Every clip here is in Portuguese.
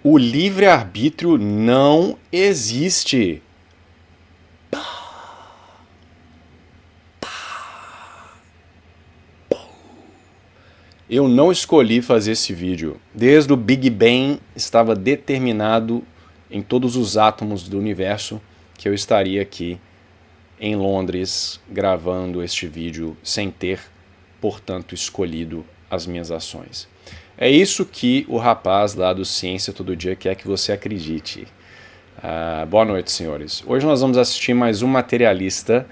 O livre-arbítrio não existe. Eu não escolhi fazer esse vídeo. Desde o Big Bang estava determinado em todos os átomos do universo que eu estaria aqui em Londres gravando este vídeo sem ter, portanto, escolhido as minhas ações. É isso que o rapaz lá do Ciência Todo Dia quer que você acredite. Boa noite, senhores. Hoje nós vamos assistir mais um materialista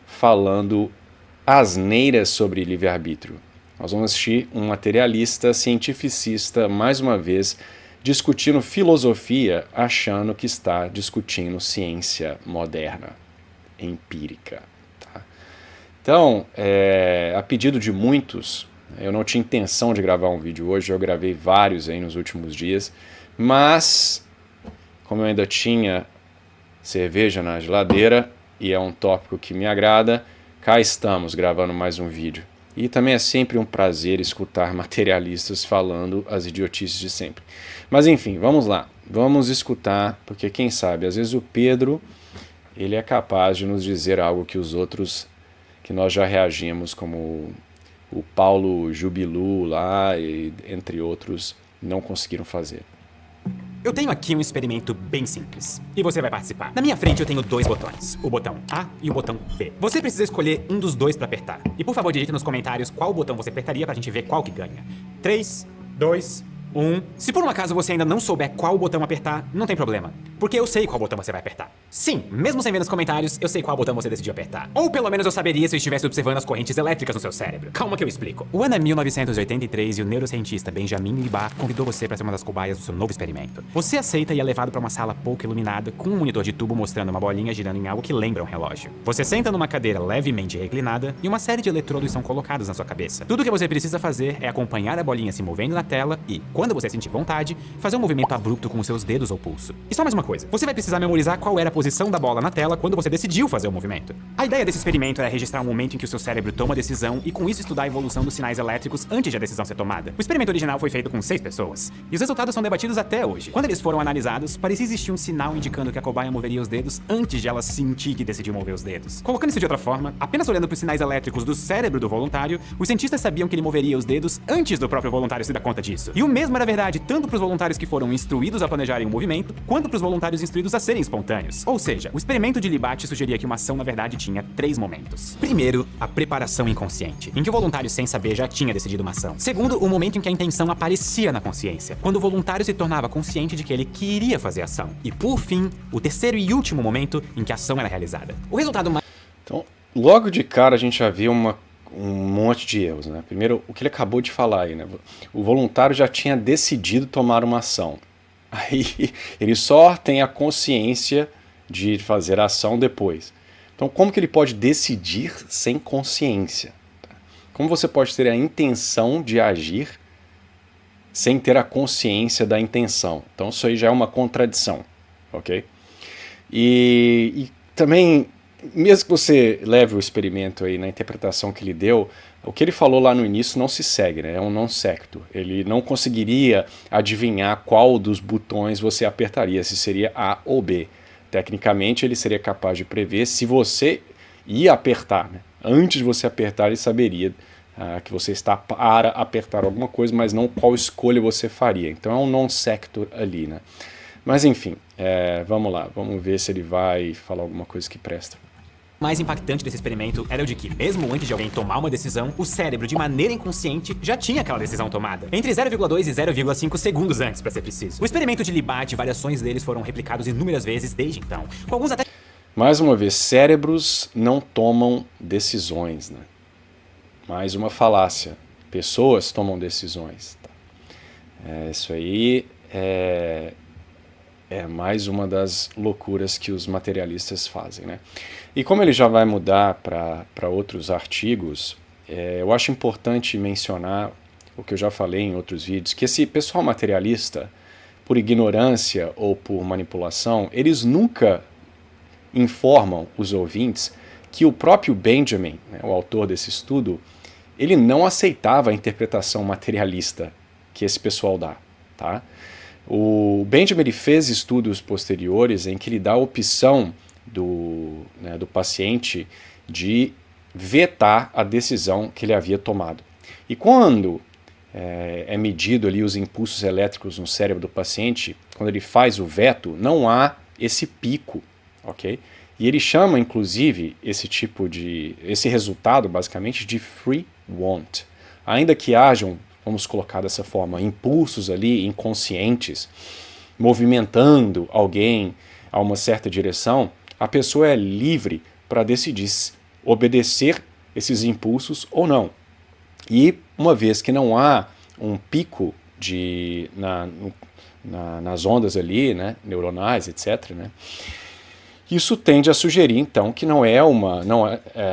falando asneiras sobre livre-arbítrio. Nós vamos assistir um materialista cientificista, mais uma vez, discutindo filosofia, achando que está discutindo ciência moderna, empírica. Tá? Então, a pedido de muitos, eu não tinha intenção de gravar um vídeo hoje, eu gravei vários aí nos últimos dias, mas, como eu ainda tinha cerveja na geladeira, e é um tópico que me agrada, cá estamos gravando mais um vídeo. E também é sempre um prazer escutar materialistas falando as idiotices de sempre. Mas enfim, vamos lá. Vamos escutar, porque quem sabe, às vezes o Pedro, ele é capaz de nos dizer algo que os outros, que nós já reagimos, como o Paulo Jubilu lá, e, entre outros, não conseguiram fazer. Eu tenho aqui um experimento bem simples, e você vai participar. Na minha frente eu tenho dois botões, o botão A e o botão B. Você precisa escolher um dos dois para apertar. E por favor, digite nos comentários qual botão você apertaria pra gente ver qual que ganha. 3, 2, 1... Se por um acaso você ainda não souber qual botão apertar, não tem problema, porque eu sei qual botão você vai apertar. Sim, mesmo sem ver nos comentários, eu sei qual botão você decidiu apertar. Ou pelo menos eu saberia se eu estivesse observando as correntes elétricas no seu cérebro. Calma que eu explico. O ano é 1983 e o neurocientista Benjamin Libet convidou você para ser uma das cobaias do seu novo experimento. Você aceita e é levado para uma sala pouco iluminada, com um monitor de tubo mostrando uma bolinha girando em algo que lembra um relógio. Você senta numa cadeira levemente reclinada e uma série de eletrodos são colocados na sua cabeça. Tudo que você precisa fazer é acompanhar a bolinha se movendo na tela e, quando você sentir vontade, fazer um movimento abrupto com os seus dedos ou pulso. E só mais uma coisa, você vai precisar memorizar qual era a posição da bola na tela quando você decidiu fazer o movimento. A ideia desse experimento era registrar um momento em que o seu cérebro toma a decisão e com isso estudar a evolução dos sinais elétricos antes de a decisão ser tomada. O experimento original foi feito com 6 pessoas, e os resultados são debatidos até hoje. Quando eles foram analisados, parecia existir um sinal indicando que a cobaia moveria os dedos antes de ela sentir que decidiu mover os dedos. Colocando isso de outra forma, apenas olhando para os sinais elétricos do cérebro do voluntário, os cientistas sabiam que ele moveria os dedos antes do próprio voluntário se dar conta disso. E o mesmo era verdade tanto para os voluntários que foram instruídos a planejarem o movimento, quanto para os voluntários instruídos a serem espontâneos. Ou seja, o experimento de Libet sugeria que uma ação na verdade tinha 3 momentos. Primeiro, a preparação inconsciente, em que o voluntário sem saber já tinha decidido uma ação. Segundo, o momento em que a intenção aparecia na consciência, quando o voluntário se tornava consciente de que ele queria fazer a ação. E por fim, o terceiro e último momento em que a ação era realizada. O resultado mais... Então, logo de cara a gente já viu um monte de erros, né? Primeiro, o que ele acabou de falar aí, né? O voluntário já tinha decidido tomar uma ação. Aí ele só tem a consciência de fazer a ação depois. Então, como que ele pode decidir sem consciência? Como você pode ter a intenção de agir sem ter a consciência da intenção? Então, isso aí já é uma contradição, ok? E também, mesmo que você leve o experimento aí na interpretação que ele deu, o que ele falou lá no início não se segue, né? É um non secto. Ele não conseguiria adivinhar qual dos botões você apertaria, se seria A ou B. Tecnicamente, ele seria capaz de prever se você ia apertar, né? Antes de você apertar, ele saberia que você está para apertar alguma coisa, mas não qual escolha você faria. Então é um non secto ali, né? Mas enfim, vamos lá, vamos ver se ele vai falar alguma coisa que presta. O mais impactante desse experimento era o de que, mesmo antes de alguém tomar uma decisão, o cérebro, de maneira inconsciente, já tinha aquela decisão tomada. Entre 0,2 e 0,5 segundos antes, para ser preciso. O experimento de Libet e variações deles foram replicados inúmeras vezes desde então, com alguns até... Mais uma vez, cérebros não tomam decisões, né? Mais uma falácia. Pessoas tomam decisões. Tá? Isso aí é mais uma das loucuras que os materialistas fazem, né? E como ele já vai mudar para outros artigos, eu acho importante mencionar o que eu já falei em outros vídeos, que esse pessoal materialista, por ignorância ou por manipulação, eles nunca informam os ouvintes que o próprio Benjamin, né, o autor desse estudo, ele não aceitava a interpretação materialista que esse pessoal dá, tá? O Benjamin ele fez estudos posteriores em que ele dá a opção do paciente de vetar a decisão que ele havia tomado. E quando é medido ali os impulsos elétricos no cérebro do paciente, quando ele faz o veto, não há esse pico, ok? E ele chama, inclusive, esse resultado, basicamente, de free want. Ainda que hajam, vamos colocar dessa forma, impulsos ali inconscientes, movimentando alguém a uma certa direção, a pessoa é livre para decidir obedecer esses impulsos ou não. E uma vez que não há um pico nas ondas ali, né, neuronais, etc., né, isso tende a sugerir, então, que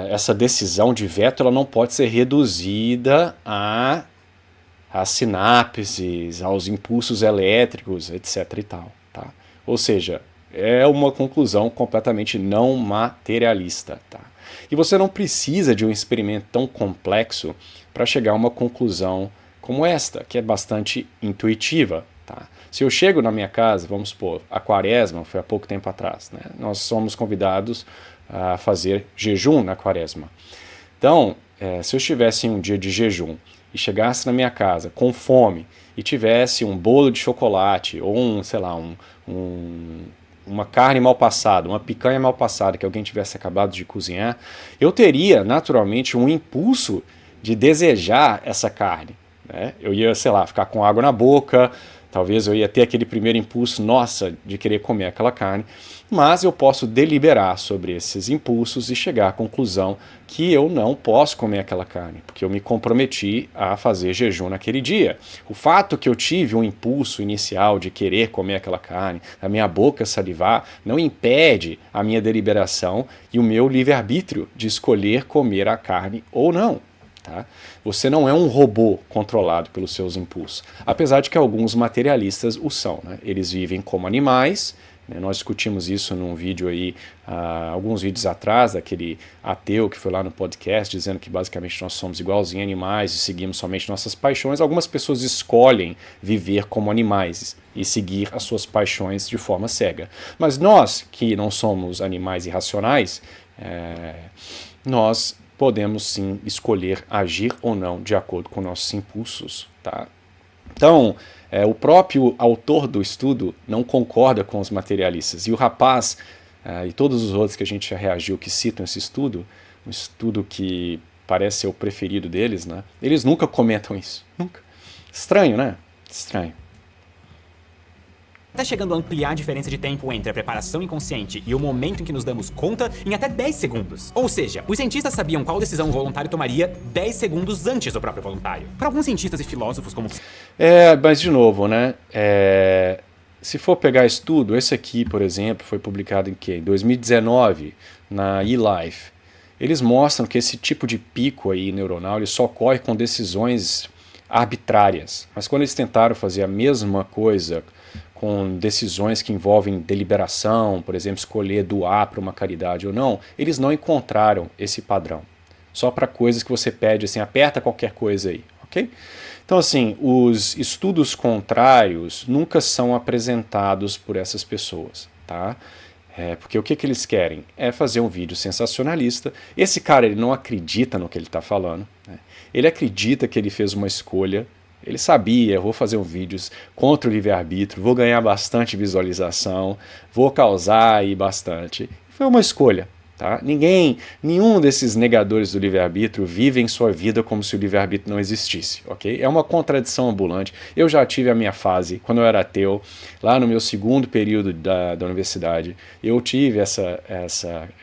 essa decisão de veto ela não pode ser reduzida às sinapses, aos impulsos elétricos, etc. e tal. Tá? Ou seja, é uma conclusão completamente não materialista. Tá? E você não precisa de um experimento tão complexo para chegar a uma conclusão como esta, que é bastante intuitiva. Tá? Se eu chego na minha casa, vamos supor, a quaresma foi há pouco tempo atrás, né? Nós somos convidados a fazer jejum na quaresma. Então, se eu estivesse em um dia de jejum e chegasse na minha casa com fome e tivesse um bolo de chocolate ou uma carne mal passada, uma picanha mal passada que alguém tivesse acabado de cozinhar, eu teria naturalmente um impulso de desejar essa carne, né? Eu ia, ficar com água na boca. Talvez eu ia ter aquele primeiro impulso, de querer comer aquela carne, mas eu posso deliberar sobre esses impulsos e chegar à conclusão que eu não posso comer aquela carne, porque eu me comprometi a fazer jejum naquele dia. O fato que eu tive um impulso inicial de querer comer aquela carne, a minha boca salivar, não impede a minha deliberação e o meu livre-arbítrio de escolher comer a carne ou não. Tá? Você não é um robô controlado pelos seus impulsos, apesar de que alguns materialistas o são. Né? Eles vivem como animais, né? Nós discutimos isso num vídeo aí, alguns vídeos atrás, daquele ateu que foi lá no podcast dizendo que basicamente nós somos igualzinhos a animais e seguimos somente nossas paixões. Algumas pessoas escolhem viver como animais e seguir as suas paixões de forma cega. Mas nós, que não somos animais irracionais, nós podemos sim escolher agir ou não de acordo com nossos impulsos. Tá? Então, o próprio autor do estudo não concorda com os materialistas. E o rapaz e todos os outros que a gente já reagiu que citam esse estudo, um estudo que parece ser o preferido deles, né? Eles nunca comentam isso. Nunca. Estranho, né? Estranho. Tá chegando a ampliar a diferença de tempo entre a preparação inconsciente e o momento em que nos damos conta em até 10 segundos. Ou seja, os cientistas sabiam qual decisão o voluntário tomaria 10 segundos antes do próprio voluntário. Para alguns cientistas e filósofos como... Mas de novo, né? Se for pegar estudo, esse aqui, por exemplo, foi publicado em 2019, na eLife. Eles mostram que esse tipo de pico aí neuronal ele só ocorre com decisões arbitrárias. Mas quando eles tentaram fazer a mesma coisa com decisões que envolvem deliberação, por exemplo, escolher doar para uma caridade ou não, eles não encontraram esse padrão. Só para coisas que você pede, assim, aperta qualquer coisa aí, ok? Então, assim, os estudos contrários nunca são apresentados por essas pessoas, tá? Porque o que eles querem? É fazer um vídeo sensacionalista. Esse cara, ele não acredita no que ele está falando, né? Ele acredita que ele fez uma escolha. Ele sabia, vou fazer um vídeo contra o livre-arbítrio, vou ganhar bastante visualização, vou causar aí bastante. Foi uma escolha. Tá? Nenhum desses negadores do livre-arbítrio vivem sua vida como se o livre-arbítrio não existisse, ok? É uma contradição ambulante. Eu já tive a minha fase, quando eu era ateu, lá no meu segundo período da universidade, eu tive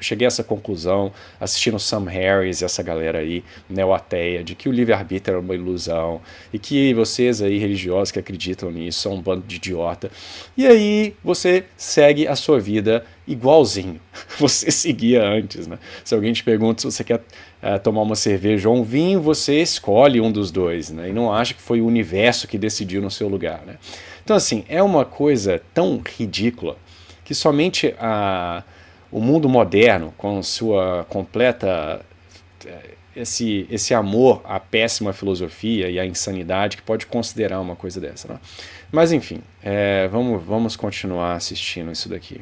cheguei a essa conclusão, assistindo Sam Harris e essa galera aí, neo-ateia, de que o livre-arbítrio era uma ilusão, e que vocês aí, religiosos que acreditam nisso, são um bando de idiota. E aí você segue a sua vida igualzinho você seguia antes, né? Se alguém te pergunta se você quer tomar uma cerveja ou um vinho, você escolhe um dos dois, né? E não acha que foi o universo que decidiu no seu lugar, né? Então, assim, é uma coisa tão ridícula que somente o mundo moderno, com sua completa esse amor à péssima filosofia e à insanidade que pode considerar uma coisa dessa, né? Mas enfim, vamos continuar assistindo isso daqui.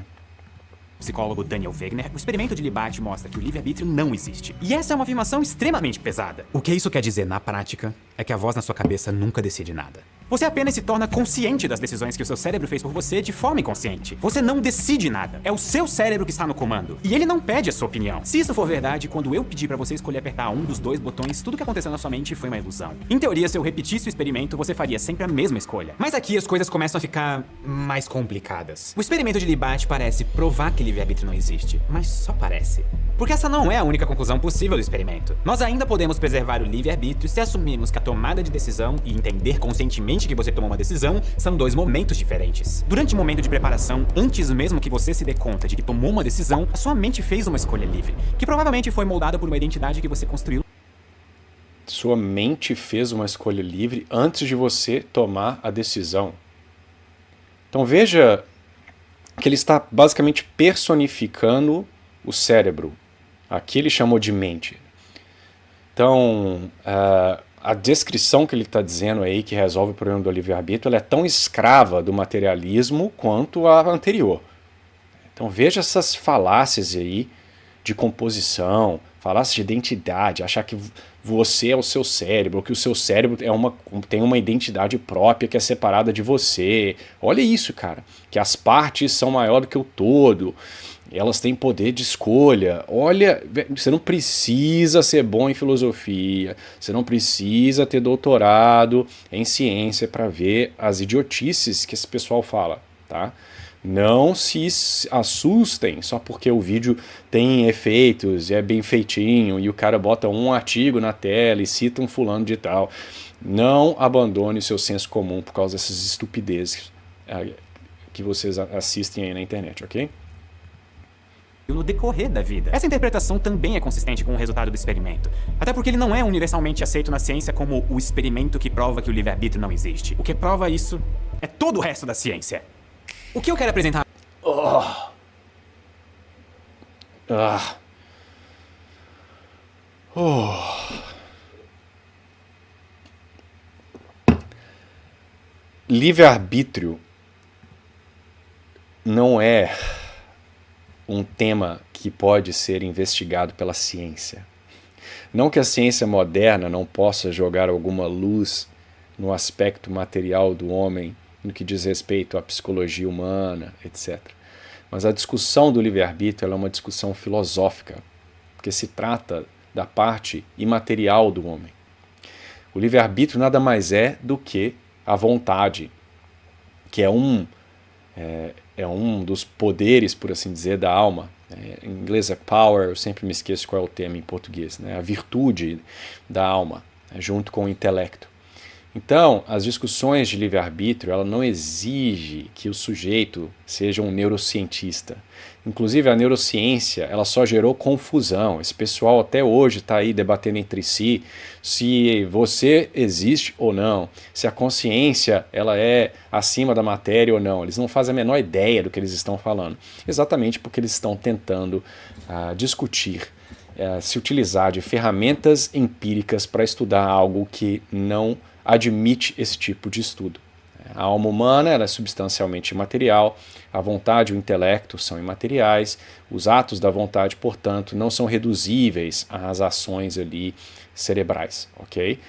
Psicólogo Daniel Wegner, o experimento de Libate mostra que o livre-arbítrio não existe. E essa é uma afirmação extremamente pesada. O que isso quer dizer na prática é que a voz na sua cabeça nunca decide nada. Você apenas se torna consciente das decisões que o seu cérebro fez por você de forma inconsciente. Você não decide nada. É o seu cérebro que está no comando. E ele não pede a sua opinião. Se isso for verdade, quando eu pedi pra você escolher apertar um dos dois botões, tudo que aconteceu na sua mente foi uma ilusão. Em teoria, se eu repetisse o experimento, você faria sempre a mesma escolha. Mas aqui as coisas começam a ficar mais complicadas. O experimento de Libate parece provar que livre-arbítrio não existe, mas só parece. Porque essa não é a única conclusão possível do experimento. Nós ainda podemos preservar o livre-arbítrio se assumirmos que a tomada de decisão e entender conscientemente que você tomou uma decisão são dois momentos diferentes. Durante o momento de preparação, antes mesmo que você se dê conta de que tomou uma decisão, a sua mente fez uma escolha livre, que provavelmente foi moldada por uma identidade que você construiu. Sua mente fez uma escolha livre antes de você tomar a decisão. Então veja que ele está basicamente personificando o cérebro. Aqui ele chamou de mente. Então, a descrição que ele está dizendo aí, que resolve o problema do livre-arbítrio, ela é tão escrava do materialismo quanto a anterior. Então veja essas falácias aí de composição, falácias de identidade, achar que você é o seu cérebro, ou que o seu cérebro tem uma identidade própria que é separada de você. Olha isso, cara, que as partes são maior do que o todo. Elas têm poder de escolha. Olha, você não precisa ser bom em filosofia, você não precisa ter doutorado em ciência para ver as idiotices que esse pessoal fala, tá? Não se assustem só porque o vídeo tem efeitos e é bem feitinho e o cara bota um artigo na tela e cita um fulano de tal. Não abandone o seu senso comum por causa dessas estupidezes que vocês assistem aí na internet, ok? No decorrer da vida. Essa interpretação também é consistente com o resultado do experimento. Até porque ele não é universalmente aceito na ciência como o experimento que prova que o livre-arbítrio não existe. O que prova isso é todo o resto da ciência. O que eu quero apresentar... Livre-arbítrio não é um tema que pode ser investigado pela ciência. Não que a ciência moderna não possa jogar alguma luz no aspecto material do homem, no que diz respeito à psicologia humana, etc. Mas a discussão do livre-arbítrio é uma discussão filosófica, porque se trata da parte imaterial do homem. O livre-arbítrio nada mais é do que a vontade, que é um dos poderes, por assim dizer, da alma. Em inglês é power, eu sempre me esqueço qual é o termo em português, né? A virtude da alma, junto com o intelecto. Então, as discussões de livre-arbítrio, ela não exige que o sujeito seja um neurocientista. Inclusive, a neurociência, ela só gerou confusão. Esse pessoal até hoje está aí debatendo entre si se você existe ou não, se a consciência ela é acima da matéria ou não. Eles não fazem a menor ideia do que eles estão falando. Exatamente porque eles estão tentando discutir, se utilizar de ferramentas empíricas para estudar algo que não admite esse tipo de estudo. A alma humana ela é substancialmente imaterial, a vontade e o intelecto são imateriais, os atos da vontade, portanto, não são reduzíveis às ações ali cerebrais, ok?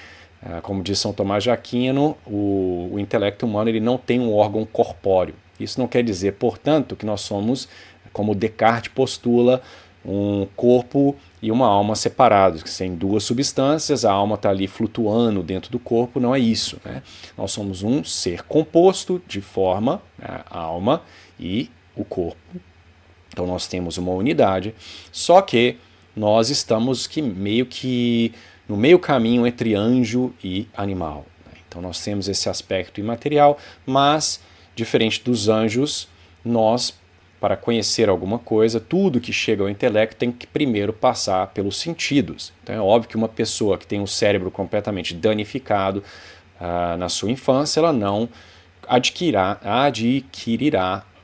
Como diz São Tomás de Aquino, o intelecto humano ele não tem um órgão corpóreo. Isso não quer dizer, portanto, que nós somos, como Descartes postula, um corpo e uma alma separados, que sem duas substâncias, a alma está ali flutuando dentro do corpo, não é isso, né? Nós somos um ser composto de forma, a alma e o corpo. Então nós temos uma unidade, só que nós estamos meio que no meio caminho entre anjo e animal. Então nós temos esse aspecto imaterial, mas, diferente dos anjos, nós, para conhecer alguma coisa, tudo que chega ao intelecto tem que primeiro passar pelos sentidos. Então é óbvio que uma pessoa que tem o cérebro completamente danificado na sua infância, ela não adquirirá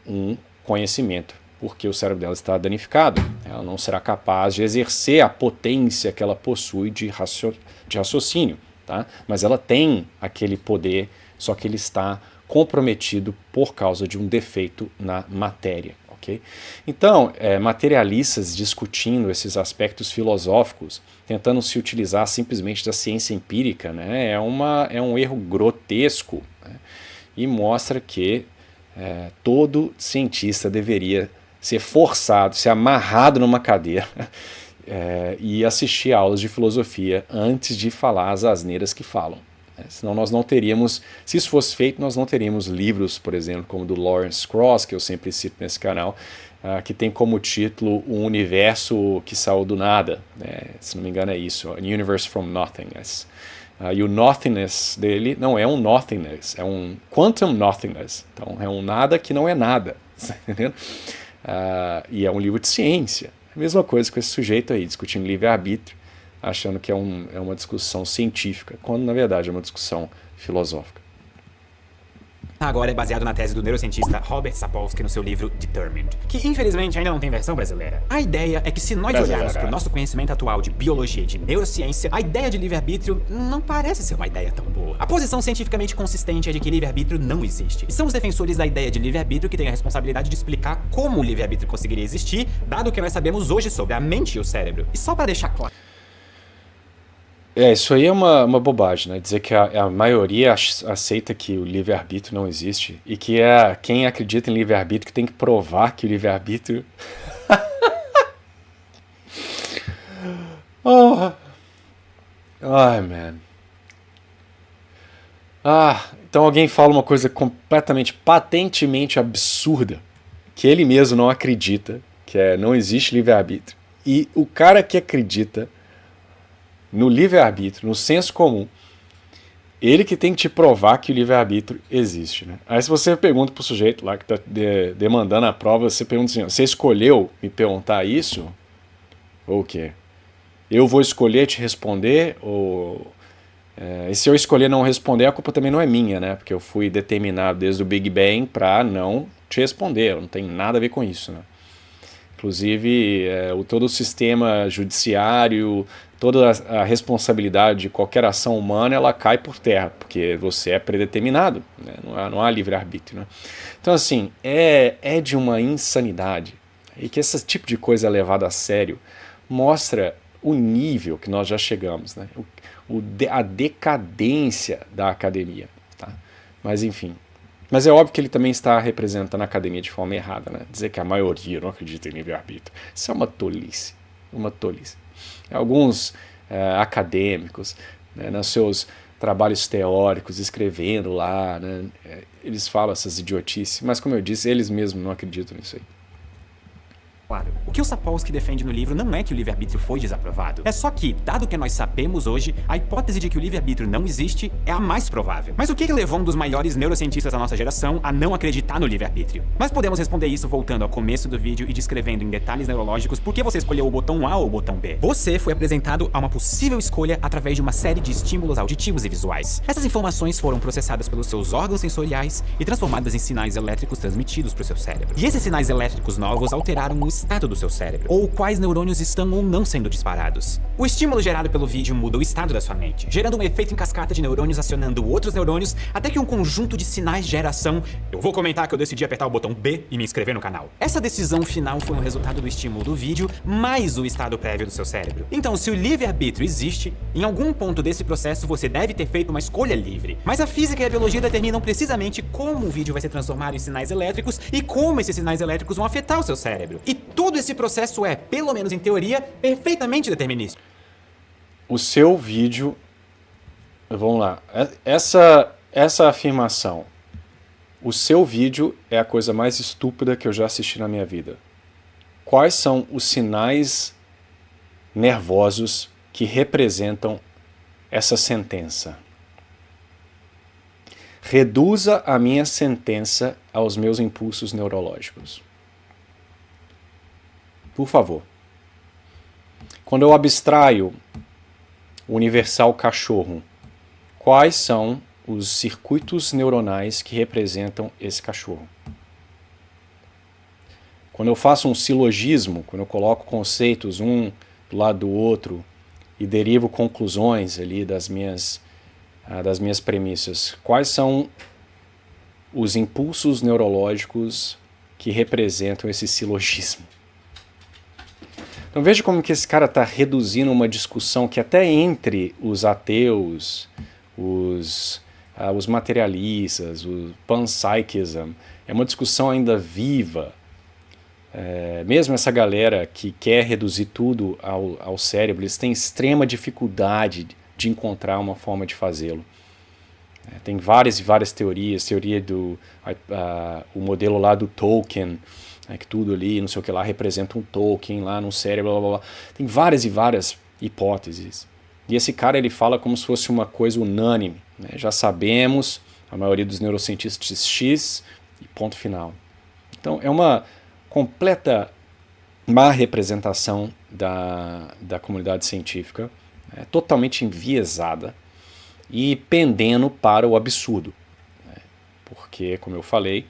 um conhecimento, porque o cérebro dela está danificado. Ela não será capaz de exercer a potência que ela possui de raciocínio, tá? Mas ela tem aquele poder, só que ele está comprometido por causa de um defeito na matéria. Okay? Então, materialistas discutindo esses aspectos filosóficos, tentando se utilizar simplesmente da ciência empírica, né, é um erro grotesco, né, e mostra que todo cientista deveria ser forçado, ser amarrado numa cadeira e assistir a aulas de filosofia antes de falar as asneiras que falam. Senão nós não teríamos, se isso fosse feito, nós não teríamos livros, por exemplo, como o do Lawrence Krauss, que eu sempre cito nesse canal, que tem como título O Universo que Saiu do Nada, né? Se não me engano é isso, An Universe from Nothingness. E o nothingness dele não é um nothingness, é um quantum nothingness, então é um nada que não é nada, tá entendendo? E é um livro de ciência. A mesma coisa com esse sujeito aí, discutindo livre-arbítrio, achando que é uma discussão científica, quando na verdade é uma discussão filosófica. Agora é baseado na tese do neurocientista Robert Sapolsky no seu livro Determined, que infelizmente ainda não tem versão brasileira. A ideia é que se nós olharmos para o nosso conhecimento atual de biologia e de neurociência, a ideia de livre-arbítrio não parece ser uma ideia tão boa. A posição cientificamente consistente é de que livre-arbítrio não existe. E são os defensores da ideia de livre-arbítrio que têm a responsabilidade de explicar como o livre-arbítrio conseguiria existir, dado o que nós sabemos hoje sobre a mente e o cérebro. E só para deixar claro... Isso aí é uma bobagem, né? Dizer que a maioria aceita que o livre-arbítrio não existe e que quem acredita em livre-arbítrio que tem que provar que o livre-arbítrio... man. Então alguém fala uma coisa completamente, patentemente absurda, que ele mesmo não acredita, que não existe livre-arbítrio. E o cara que acredita no livre-arbítrio, no senso comum, ele que tem que te provar que o livre-arbítrio existe, né? Aí se você pergunta pro sujeito lá que está demandando a prova, você pergunta assim, você escolheu me perguntar isso? Ou o quê? Eu vou escolher te responder? E se eu escolher não responder, a culpa também não é minha, né? Porque eu fui determinado desde o Big Bang para não te responder, eu não tenho nada a ver com isso, né? Inclusive, todo o sistema judiciário, toda a responsabilidade de qualquer ação humana, ela cai por terra, porque você é predeterminado, né? Não há livre-arbítrio, né? Então, assim, é de uma insanidade. E que esse tipo de coisa é levado a sério mostra o nível que nós já chegamos, né? A decadência da academia, tá? Mas, enfim... Mas é óbvio que ele também está representando a academia de forma errada, né? Dizer que a maioria não acredita em livre-arbítrio. Isso é uma tolice. Uma tolice. Alguns acadêmicos, né, nos seus trabalhos teóricos, escrevendo lá, né, eles falam essas idiotices, mas como eu disse, eles mesmos não acreditam nisso aí. Claro. O que o Sapolsky defende no livro não é que o livre-arbítrio foi desaprovado. É só que, dado que nós sabemos hoje, a hipótese de que o livre-arbítrio não existe é a mais provável. Mas o que levou um dos maiores neurocientistas da nossa geração a não acreditar no livre-arbítrio? Nós podemos responder isso voltando ao começo do vídeo e descrevendo em detalhes neurológicos por que você escolheu o botão A ou o botão B. Você foi apresentado a uma possível escolha através de uma série de estímulos auditivos e visuais. Essas informações foram processadas pelos seus órgãos sensoriais e transformadas em sinais elétricos transmitidos para o seu cérebro. E esses sinais elétricos novos alteraram o estado do seu cérebro, ou quais neurônios estão ou não sendo disparados. O estímulo gerado pelo vídeo muda o estado da sua mente, gerando um efeito em cascata de neurônios acionando outros neurônios, até que um conjunto de sinais gera ação. Eu vou comentar que eu decidi apertar o botão B e me inscrever no canal. Essa decisão final foi um resultado do estímulo do vídeo, mais o estado prévio do seu cérebro. Então, se o livre-arbítrio existe, em algum ponto desse processo você deve ter feito uma escolha livre. Mas a física e a biologia determinam precisamente como o vídeo vai ser transformado em sinais elétricos e como esses sinais elétricos vão afetar o seu cérebro. E todo esse processo é, pelo menos em teoria, perfeitamente determinístico. O seu vídeo... Vamos lá. Essa afirmação. O seu vídeo é a coisa mais estúpida que eu já assisti na minha vida. Quais são os sinais nervosos que representam essa sentença? Reduza a minha sentença aos meus impulsos neurológicos. Por favor. Quando eu abstraio o universal cachorro, quais são os circuitos neuronais que representam esse cachorro? Quando eu faço um silogismo, quando eu coloco conceitos um do lado do outro e derivo conclusões ali das minhas premissas, quais são os impulsos neurológicos que representam esse silogismo? Então veja como que esse cara está reduzindo uma discussão que até entre os ateus, os materialistas, o panpsychism, é uma discussão ainda viva. Mesmo essa galera que quer reduzir tudo ao cérebro, eles têm extrema dificuldade de encontrar uma forma de fazê-lo. Tem várias e várias teorias, teoria do o modelo lá do Tolkien, que tudo ali, não sei o que lá, representa um token lá no cérebro, blá, blá, blá. Tem várias e várias hipóteses. E esse cara, ele fala como se fosse uma coisa unânime. Né? Já sabemos, a maioria dos neurocientistas X, e ponto final. Então, é uma completa má representação da comunidade científica, totalmente enviesada e pendendo para o absurdo. Porque, como eu falei,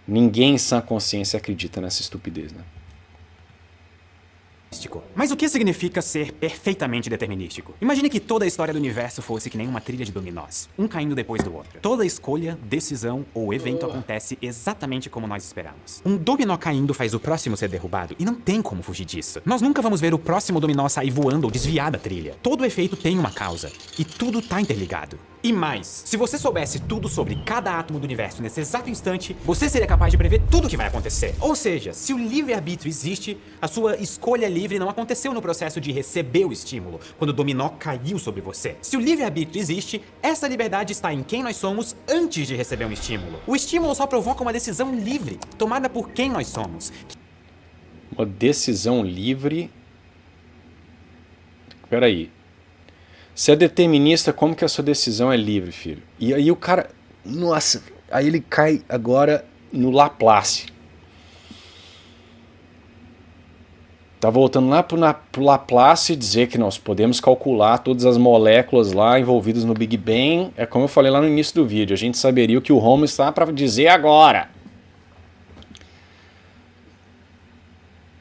ninguém em sã consciência acredita nessa estupidez, né? Mas o que significa ser perfeitamente determinístico? Imagine que toda a história do universo fosse que nem uma trilha de dominós, um caindo depois do outro. Toda escolha, decisão ou evento acontece exatamente como nós esperamos. Um dominó caindo faz o próximo ser derrubado e não tem como fugir disso. Nós nunca vamos ver o próximo dominó sair voando ou desviar da trilha. Todo efeito tem uma causa e tudo tá interligado. E mais, se você soubesse tudo sobre cada átomo do universo nesse exato instante, você seria capaz de prever tudo o que vai acontecer. Ou seja, se o livre-arbítrio existe, a sua escolha livre não aconteceu no processo de receber o estímulo, quando o dominó caiu sobre você. Se o livre-arbítrio existe, essa liberdade está em quem nós somos antes de receber um estímulo. O estímulo só provoca uma decisão livre, tomada por quem nós somos. Uma decisão livre... Peraí. Se é determinista, como que a sua decisão é livre, filho? E aí o cara... Nossa, aí ele cai agora no Laplace. Tá voltando lá pro Laplace dizer que nós podemos calcular todas as moléculas lá envolvidas no Big Bang. É como eu falei lá no início do vídeo, a gente saberia o que o Homer está para dizer agora.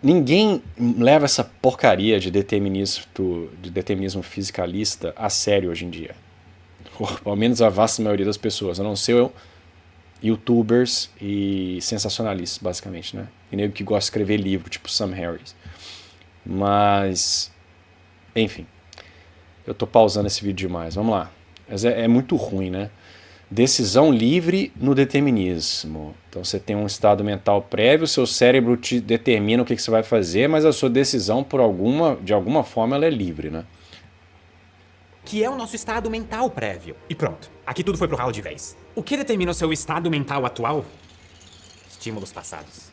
Ninguém leva essa porcaria de determinismo fisicalista a sério hoje em dia. Ou, ao menos a vasta maioria das pessoas, a não ser youtubers e sensacionalistas, basicamente, né? E nego que gosta de escrever livro, tipo Sam Harris. Mas, enfim, eu tô pausando esse vídeo demais, vamos lá. Mas é muito ruim, né? Decisão livre no determinismo. Então você tem um estado mental prévio, seu cérebro te determina o que você vai fazer, mas a sua decisão, de alguma forma, ela é livre, né? Que é o nosso estado mental prévio. E pronto, aqui tudo foi pro ralo de vez. O que determina o seu estado mental atual? Estímulos passados.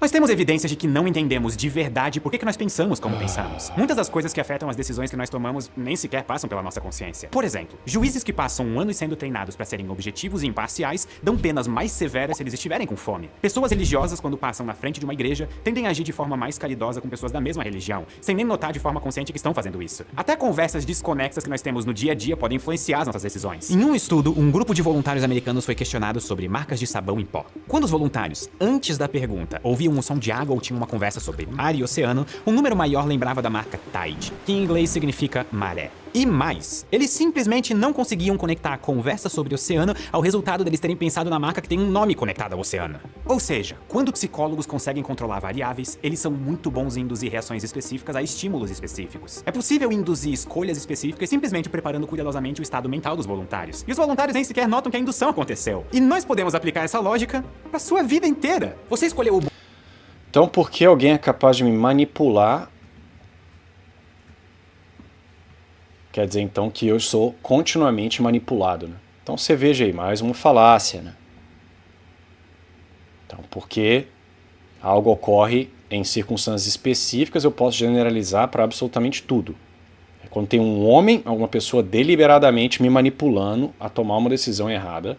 Nós temos evidências de que não entendemos de verdade por que nós pensamos como pensamos. Muitas das coisas que afetam as decisões que nós tomamos nem sequer passam pela nossa consciência. Por exemplo, juízes que passam anos sendo treinados para serem objetivos e imparciais dão penas mais severas se eles estiverem com fome. Pessoas religiosas, quando passam na frente de uma igreja, tendem a agir de forma mais caridosa com pessoas da mesma religião, sem nem notar de forma consciente que estão fazendo isso. Até conversas desconexas que nós temos no dia a dia podem influenciar as nossas decisões. Em um estudo, um grupo de voluntários americanos foi questionado sobre marcas de sabão em pó. Quando os voluntários, antes da pergunta, ouviam um som de água ou tinham uma conversa sobre mar e oceano, um número maior lembrava da marca Tide, que em inglês significa maré. E mais, eles simplesmente não conseguiam conectar a conversa sobre o oceano ao resultado deles terem pensado na marca que tem um nome conectado ao oceano. Ou seja, quando psicólogos conseguem controlar variáveis, eles são muito bons em induzir reações específicas a estímulos específicos. É possível induzir escolhas específicas simplesmente preparando cuidadosamente o estado mental dos voluntários. E os voluntários nem sequer notam que a indução aconteceu. E nós podemos aplicar essa lógica para sua vida inteira. Você escolheu o... Então, por que alguém é capaz de me manipular? Quer dizer, então, que eu sou continuamente manipulado, né? Então, você veja aí, mais uma falácia, né? Então, porque algo ocorre em circunstâncias específicas, eu posso generalizar para absolutamente tudo. Quando tem um homem, alguma pessoa deliberadamente me manipulando a tomar uma decisão errada,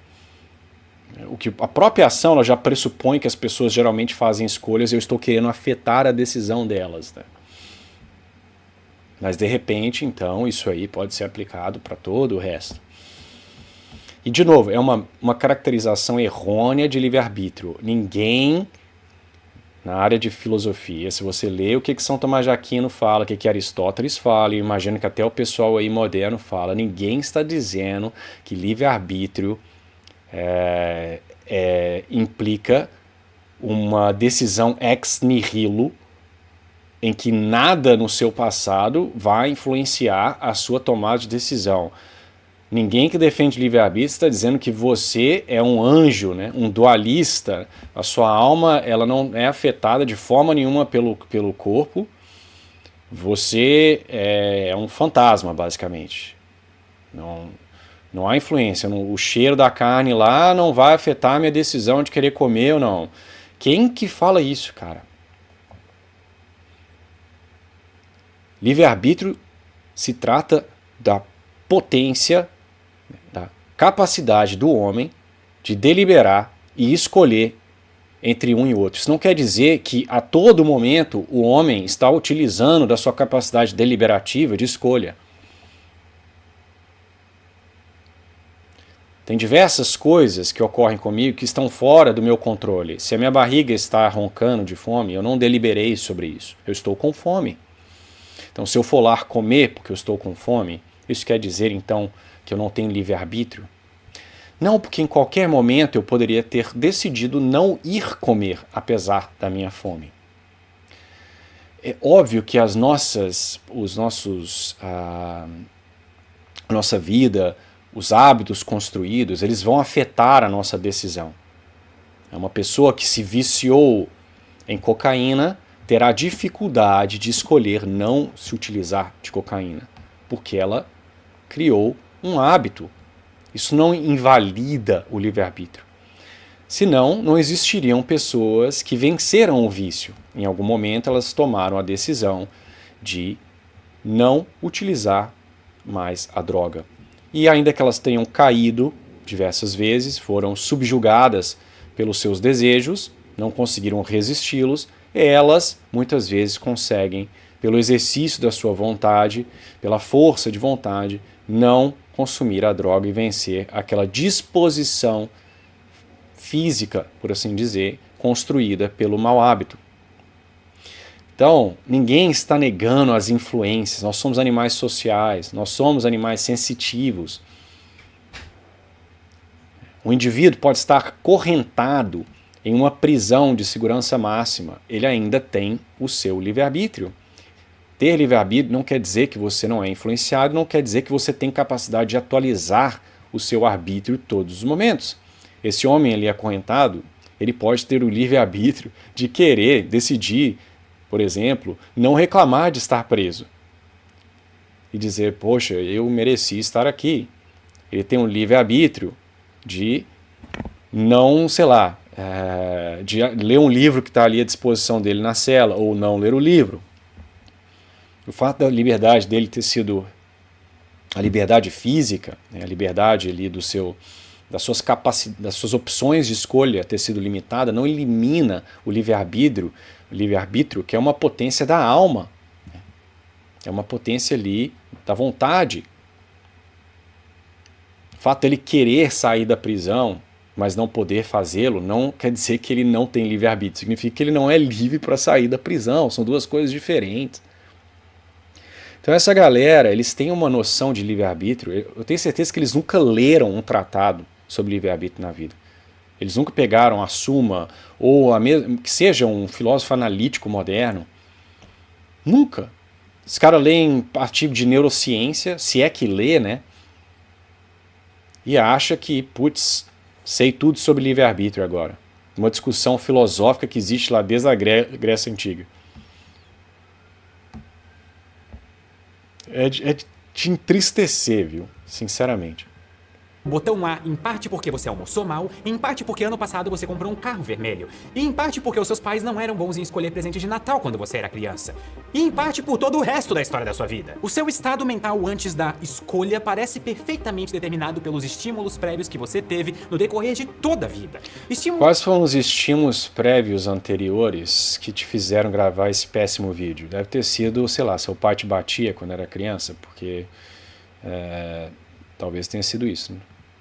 o que a própria ação ela já pressupõe que as pessoas geralmente fazem escolhas e eu estou querendo afetar a decisão delas, né? Mas de repente, então, isso aí pode ser aplicado para todo o resto. E de novo, é uma caracterização errônea de livre-arbítrio. Ninguém na área de filosofia, se você lê o que São Tomás de Aquino fala, o que Aristóteles fala, e eu imagino que até o pessoal aí moderno fala, ninguém está dizendo que livre-arbítrio implica uma decisão ex nihilo, em que nada no seu passado vai influenciar a sua tomada de decisão. Ninguém que defende livre-arbítrio está dizendo que você é um anjo, né? Um dualista. A sua alma ela não é afetada de forma nenhuma pelo corpo. Você é um fantasma, basicamente. Não há influência. O cheiro da carne lá não vai afetar a minha decisão de querer comer ou não. Quem que fala isso, cara? Livre-arbítrio se trata da potência, da capacidade do homem de deliberar e escolher entre um e outro. Isso não quer dizer que a todo momento o homem está utilizando da sua capacidade deliberativa de escolha. Tem diversas coisas que ocorrem comigo que estão fora do meu controle. Se a minha barriga está roncando de fome, eu não deliberei sobre isso. Eu estou com fome. Então, se eu for lá comer porque eu estou com fome, isso quer dizer, então, que eu não tenho livre-arbítrio? Não, porque em qualquer momento eu poderia ter decidido não ir comer, apesar da minha fome. É óbvio que a nossa vida, os hábitos construídos, eles vão afetar a nossa decisão. Uma pessoa que se viciou em cocaína terá dificuldade de escolher não se utilizar de cocaína, porque ela criou um hábito. Isso não invalida o livre-arbítrio. Senão, não existiriam pessoas que venceram o vício. Em algum momento, elas tomaram a decisão de não utilizar mais a droga. E ainda que elas tenham caído diversas vezes, foram subjugadas pelos seus desejos, não conseguiram resisti-los, elas muitas vezes conseguem, pelo exercício da sua vontade, pela força de vontade, não consumir a droga e vencer aquela disposição física, por assim dizer, construída pelo mau hábito. Então, ninguém está negando as influências, nós somos animais sociais, nós somos animais sensitivos. O indivíduo pode estar correntado em uma prisão de segurança máxima, ele ainda tem o seu livre-arbítrio. Ter livre-arbítrio não quer dizer que você não é influenciado, não quer dizer que você tem capacidade de atualizar o seu arbítrio todos os momentos. Esse homem ali acorrentado, ele pode ter o livre-arbítrio de querer decidir, por exemplo, não reclamar de estar preso. E dizer, poxa, eu mereci estar aqui. Ele tem um livre-arbítrio de não, sei lá, de ler um livro que está ali à disposição dele na cela, ou não ler o livro. O fato da liberdade dele ter sido a liberdade física, né, a liberdade ali das suas opções de escolha ter sido limitada, não elimina o livre-arbítrio, que é uma potência da alma. É uma potência ali da vontade. O fato dele querer sair da prisão, mas não poder fazê-lo, não quer dizer que ele não tem livre-arbítrio. Significa que ele não é livre para sair da prisão. São duas coisas diferentes. Então essa galera, eles têm uma noção de livre-arbítrio. Eu tenho certeza que eles nunca leram um tratado sobre livre-arbítrio na vida. Eles nunca pegaram a Suma, ou que seja um filósofo analítico moderno. Nunca. Os caras leem artigo de neurociência, se é que lê, né? E acha que, putz, sei tudo sobre livre-arbítrio agora. Uma discussão filosófica que existe lá desde a Grécia Antiga. É de te entristecer, viu? Sinceramente. Botão A, em parte porque você almoçou mal, em parte porque ano passado você comprou um carro vermelho, e em parte porque os seus pais não eram bons em escolher presente de Natal quando você era criança, e em parte por todo o resto da história da sua vida. O seu estado mental antes da escolha parece perfeitamente determinado pelos estímulos prévios que você teve no decorrer de toda a vida. Quais foram os estímulos prévios anteriores que te fizeram gravar esse péssimo vídeo? Deve ter sido, sei lá, seu pai te batia quando era criança, porque talvez tenha sido isso, né?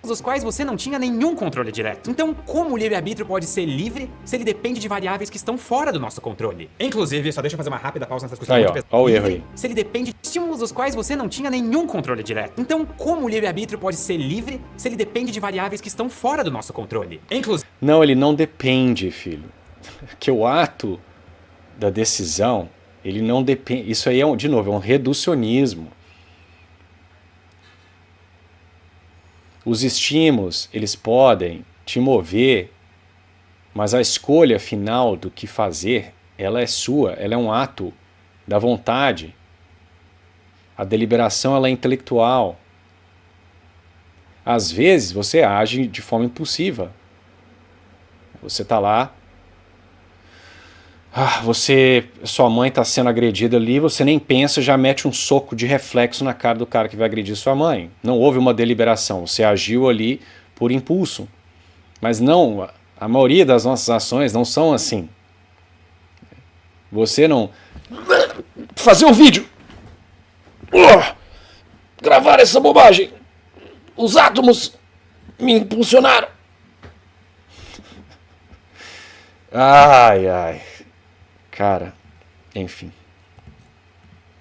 dos quais você não tinha nenhum controle direto. Então, como o livre-arbítrio pode ser livre se ele depende de variáveis que estão fora do nosso controle? Inclusive, só deixa eu fazer uma rápida pausa nessa discussão. Aí, ó o erro aí. Se ele depende de estímulos dos quais você não tinha nenhum controle direto. Então, como o livre-arbítrio pode ser livre se ele depende de variáveis que estão fora do nosso controle? Inclusive... Não, ele não depende, filho. Que o ato da decisão, ele não depende... Isso aí, de novo, é um reducionismo. Os estímulos, eles podem te mover, mas a escolha final do que fazer, ela é sua, ela é um ato da vontade. A deliberação, ela é intelectual. Às vezes, você age de forma impulsiva. Você está lá, sua mãe está sendo agredida ali, você nem pensa, já mete um soco de reflexo na cara do cara que vai agredir sua mãe. Não houve uma deliberação, você agiu ali por impulso. Mas não, a maioria das nossas ações não são assim. Você não... Fazer um vídeo! Gravar essa bobagem! Os átomos me impulsionaram! Ai, ai... Cara, enfim.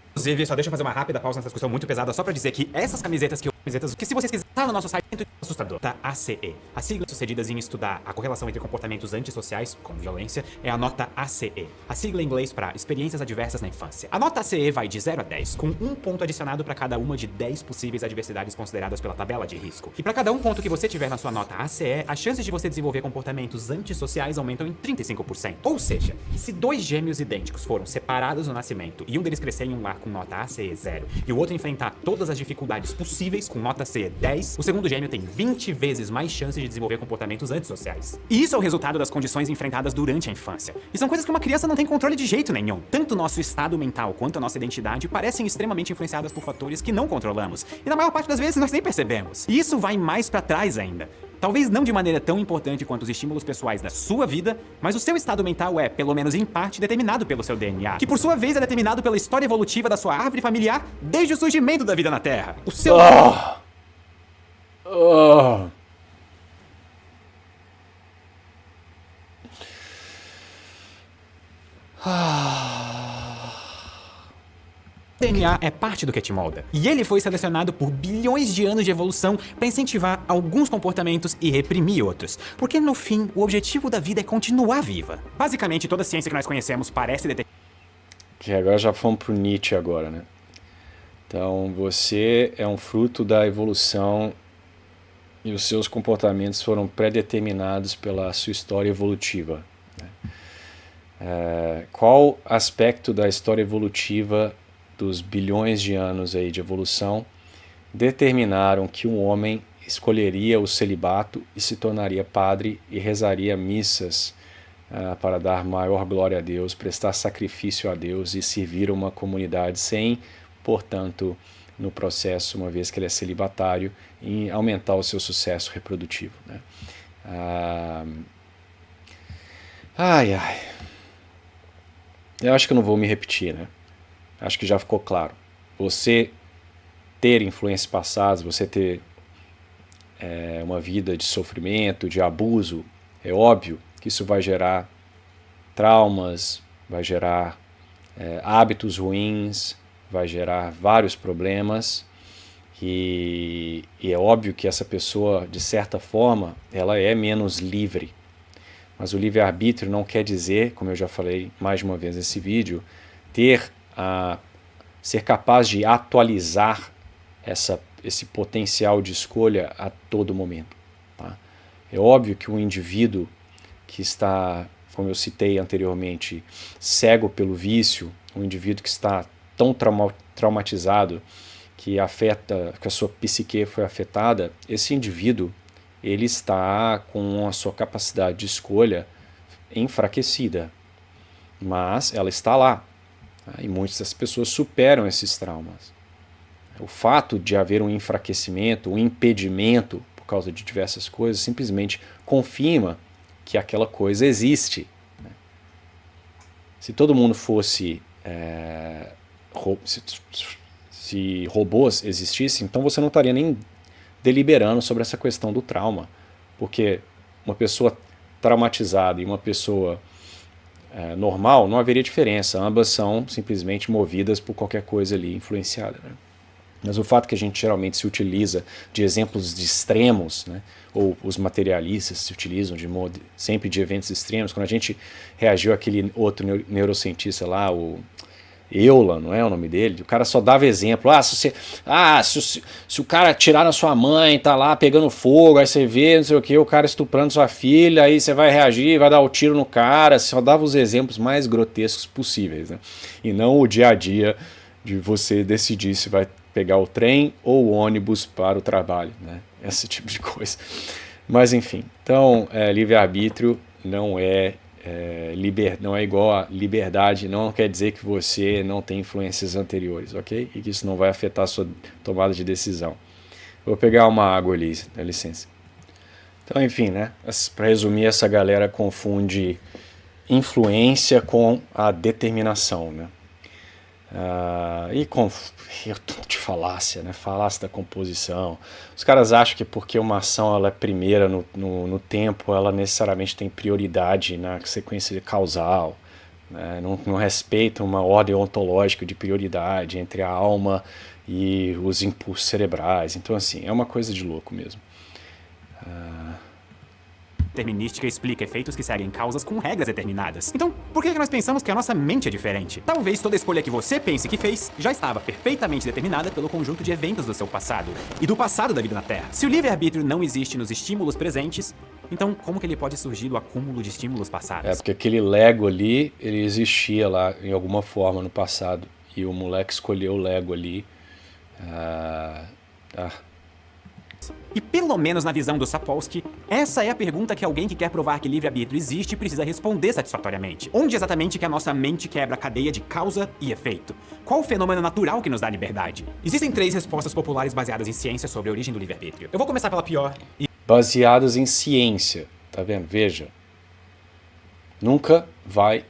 Inclusive, só deixa eu fazer uma rápida pausa nessa discussão muito pesada, só pra dizer que essas camisetas que se vocês quiserem no nosso site, é muito assustador, tá? ACE. As siglas sucedidas em estudar a correlação entre comportamentos antissociais, como violência, é a nota ACE. A sigla em inglês para experiências adversas na infância. A nota ACE vai de 0 a 10, com um ponto adicionado para cada uma de 10 possíveis adversidades consideradas pela tabela de risco. E para cada um ponto que você tiver na sua nota ACE, as chances de você desenvolver comportamentos antissociais aumentam em 35%. Ou seja, se dois gêmeos idênticos foram separados no nascimento e um deles crescer em um lar com nota ACE 0 e o outro enfrentar todas as dificuldades possíveis com nota CE 10, o segundo gêmeo tem 20 vezes mais chances de desenvolver comportamentos antissociais. E isso é o resultado das condições enfrentadas durante a infância. E são coisas que uma criança não tem controle de jeito nenhum. Tanto o nosso estado mental quanto a nossa identidade parecem extremamente influenciadas por fatores que não controlamos. E na maior parte das vezes nós nem percebemos. E isso vai mais pra trás ainda. Talvez não de maneira tão importante quanto os estímulos pessoais da sua vida, mas o seu estado mental é, pelo menos em parte, determinado pelo seu DNA, que por sua vez é determinado pela história evolutiva da sua árvore familiar desde o surgimento da vida na Terra. O seu... DNA é parte do que te molda. E ele foi selecionado por bilhões de anos de evolução para incentivar alguns comportamentos e reprimir outros. Porque no fim, o objetivo da vida é continuar viva. Basicamente, toda a ciência que nós conhecemos parece determinar... Que agora já fomos pro Nietzsche agora, né? Então, você é um fruto da evolução e os seus comportamentos foram pré-determinados pela sua história evolutiva. Qual aspecto da história evolutiva dos bilhões de anos aí de evolução determinaram que um homem escolheria o celibato e se tornaria padre e rezaria missas para dar maior glória a Deus, prestar sacrifício a Deus e servir uma comunidade sem, portanto, no processo, uma vez que ele é celibatário, em aumentar o seu sucesso reprodutivo, né? Eu acho que eu não vou me repetir, né? Acho que já ficou claro. Você ter influências passadas, você ter uma vida de sofrimento, de abuso, é óbvio que isso vai gerar traumas, vai gerar hábitos ruins, vai gerar vários problemas e é óbvio que essa pessoa, de certa forma, ela é menos livre. Mas o livre-arbítrio não quer dizer, como eu já falei mais de uma vez nesse vídeo, ser capaz de atualizar esse potencial de escolha a todo momento. Tá? É óbvio que um indivíduo que está, como eu citei anteriormente, cego pelo vício, um indivíduo que está tão traumatizado que a sua psique foi afetada, esse indivíduo ele está com a sua capacidade de escolha enfraquecida, mas ela está lá. E muitas das pessoas superam esses traumas. O fato de haver um enfraquecimento, um impedimento por causa de diversas coisas, simplesmente confirma que aquela coisa existe. Se todo mundo fosse... se robôs existissem, então você não estaria nem deliberando sobre essa questão do trauma. Porque uma pessoa traumatizada e uma pessoa normal, não haveria diferença. Ambas são simplesmente movidas por qualquer coisa ali influenciada, né? Mas o fato que a gente geralmente se utiliza de exemplos de extremos, né, ou os materialistas se utilizam sempre de eventos extremos, quando a gente reagiu àquele outro neurocientista lá, o Euler, não é o nome dele? O cara só dava exemplo. Se o cara atirar na sua mãe, tá lá pegando fogo, aí você vê, não sei o que, o cara estuprando sua filha, aí você vai reagir, vai dar o tiro no cara. Só dava os exemplos mais grotescos possíveis, né? E não o dia a dia de você decidir se vai pegar o trem ou o ônibus para o trabalho, né? Esse tipo de coisa. Mas enfim, então livre-arbítrio não é igual a liberdade, não quer dizer que você não tem influências anteriores, ok? E que isso não vai afetar a sua tomada de decisão. Vou pegar uma água ali, dá licença. Então, enfim, né? Para resumir, essa galera confunde influência com a determinação, né? E de falácia, né? Falácia da composição. Os caras acham que porque uma ação ela é primeira no tempo, ela necessariamente tem prioridade na sequência causal, né? Não respeitam uma ordem ontológica de prioridade entre a alma e os impulsos cerebrais. Então, assim, é uma coisa de louco mesmo. Determinística explica efeitos que seguem causas com regras determinadas. Então, por que nós pensamos que a nossa mente é diferente? Talvez toda escolha que você pense que fez já estava perfeitamente determinada pelo conjunto de eventos do seu passado e do passado da vida na Terra. Se o livre-arbítrio não existe nos estímulos presentes, então como que ele pode surgir do acúmulo de estímulos passados? Porque aquele Lego ali, ele existia lá em alguma forma no passado e o moleque escolheu o Lego ali. E pelo menos na visão do Sapolsky, essa é a pergunta que alguém que quer provar que livre-arbítrio existe precisa responder satisfatoriamente. Onde exatamente que a nossa mente quebra a cadeia de causa e efeito? Qual o fenômeno natural que nos dá liberdade? Existem 3 respostas populares baseadas em ciência sobre a origem do livre-arbítrio. Eu vou começar pela pior e... Baseadas em ciência, tá vendo? Veja, nunca vai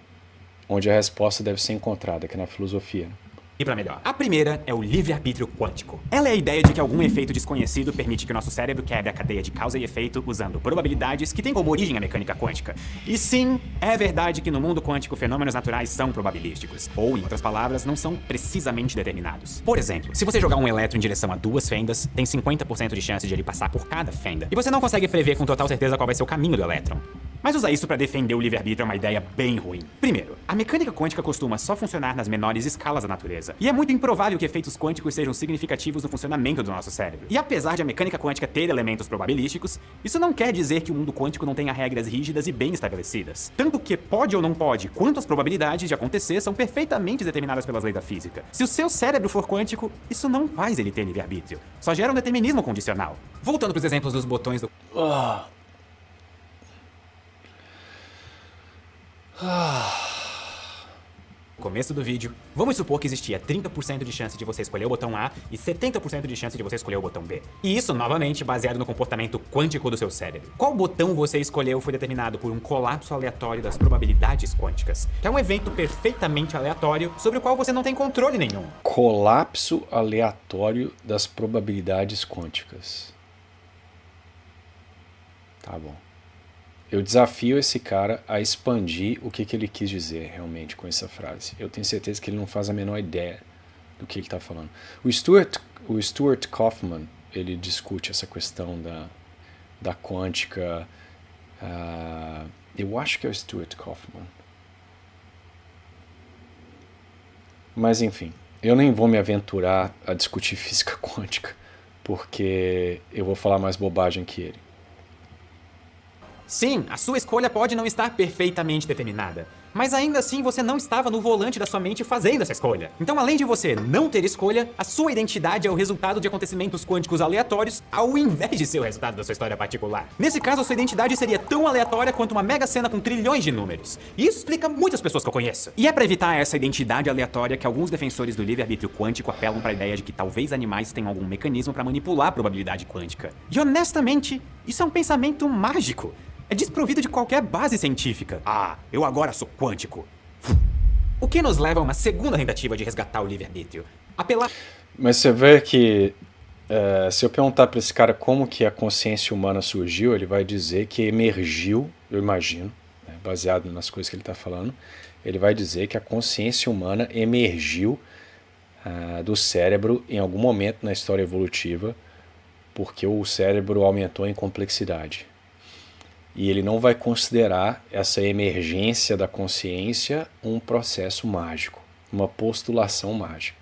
onde a resposta deve ser encontrada, que é na filosofia, né? E pra melhor. A primeira é o livre-arbítrio quântico. Ela é a ideia de que algum efeito desconhecido permite que o nosso cérebro quebre a cadeia de causa e efeito usando probabilidades que têm como origem a mecânica quântica. E sim, é verdade que no mundo quântico fenômenos naturais são probabilísticos. Ou, em outras palavras, não são precisamente determinados. Por exemplo, se você jogar um elétron em direção a 2 fendas, tem 50% de chance de ele passar por cada fenda. E você não consegue prever com total certeza qual vai ser o caminho do elétron. Mas usar isso para defender o livre-arbítrio é uma ideia bem ruim. Primeiro, a mecânica quântica costuma só funcionar nas menores escalas da natureza. E é muito improvável que efeitos quânticos sejam significativos no funcionamento do nosso cérebro. E apesar de a mecânica quântica ter elementos probabilísticos, isso não quer dizer que o mundo quântico não tenha regras rígidas e bem estabelecidas. Tanto que pode ou não pode, quanto as probabilidades de acontecer são perfeitamente determinadas pelas leis da física. Se o seu cérebro for quântico, isso não faz ele ter livre-arbítrio. Só gera um determinismo condicional. Voltando para os exemplos dos botões do... Começo do vídeo, vamos supor que existia 30% de chance de você escolher o botão A e 70% de chance de você escolher o botão B. E isso, novamente, baseado no comportamento quântico do seu cérebro. Qual botão você escolheu foi determinado por um colapso aleatório das probabilidades quânticas, que é um evento perfeitamente aleatório sobre o qual você não tem controle nenhum. Colapso aleatório das probabilidades quânticas. Tá bom. Eu desafio esse cara a expandir o que ele quis dizer realmente com essa frase. Eu tenho certeza que ele não faz a menor ideia do que ele está falando. O Stuart Kauffman, ele discute essa questão da quântica. Eu acho que é o Stuart Kauffman. Mas enfim, eu nem vou me aventurar a discutir física quântica, porque eu vou falar mais bobagem que ele. Sim, a sua escolha pode não estar perfeitamente determinada, mas ainda assim você não estava no volante da sua mente fazendo essa escolha. Então, além de você não ter escolha, a sua identidade é o resultado de acontecimentos quânticos aleatórios ao invés de ser o resultado da sua história particular. Nesse caso, a sua identidade seria tão aleatória quanto uma mega sena com trilhões de números. E isso explica muitas pessoas que eu conheço. E é para evitar essa identidade aleatória que alguns defensores do livre-arbítrio quântico apelam para a ideia de que talvez animais tenham algum mecanismo para manipular a probabilidade quântica. E honestamente, isso é um pensamento mágico. É desprovido de qualquer base científica. Eu agora sou quântico. O que nos leva a uma segunda tentativa de resgatar o livre-arbítrio. Apelar... Mas você vê que Se eu perguntar para esse cara como que a consciência humana surgiu, ele vai dizer que emergiu, eu imagino, né, baseado nas coisas que ele está falando, ele vai dizer que a consciência humana emergiu do cérebro em algum momento na história evolutiva, porque o cérebro aumentou em complexidade. E ele não vai considerar essa emergência da consciência um processo mágico, uma postulação mágica.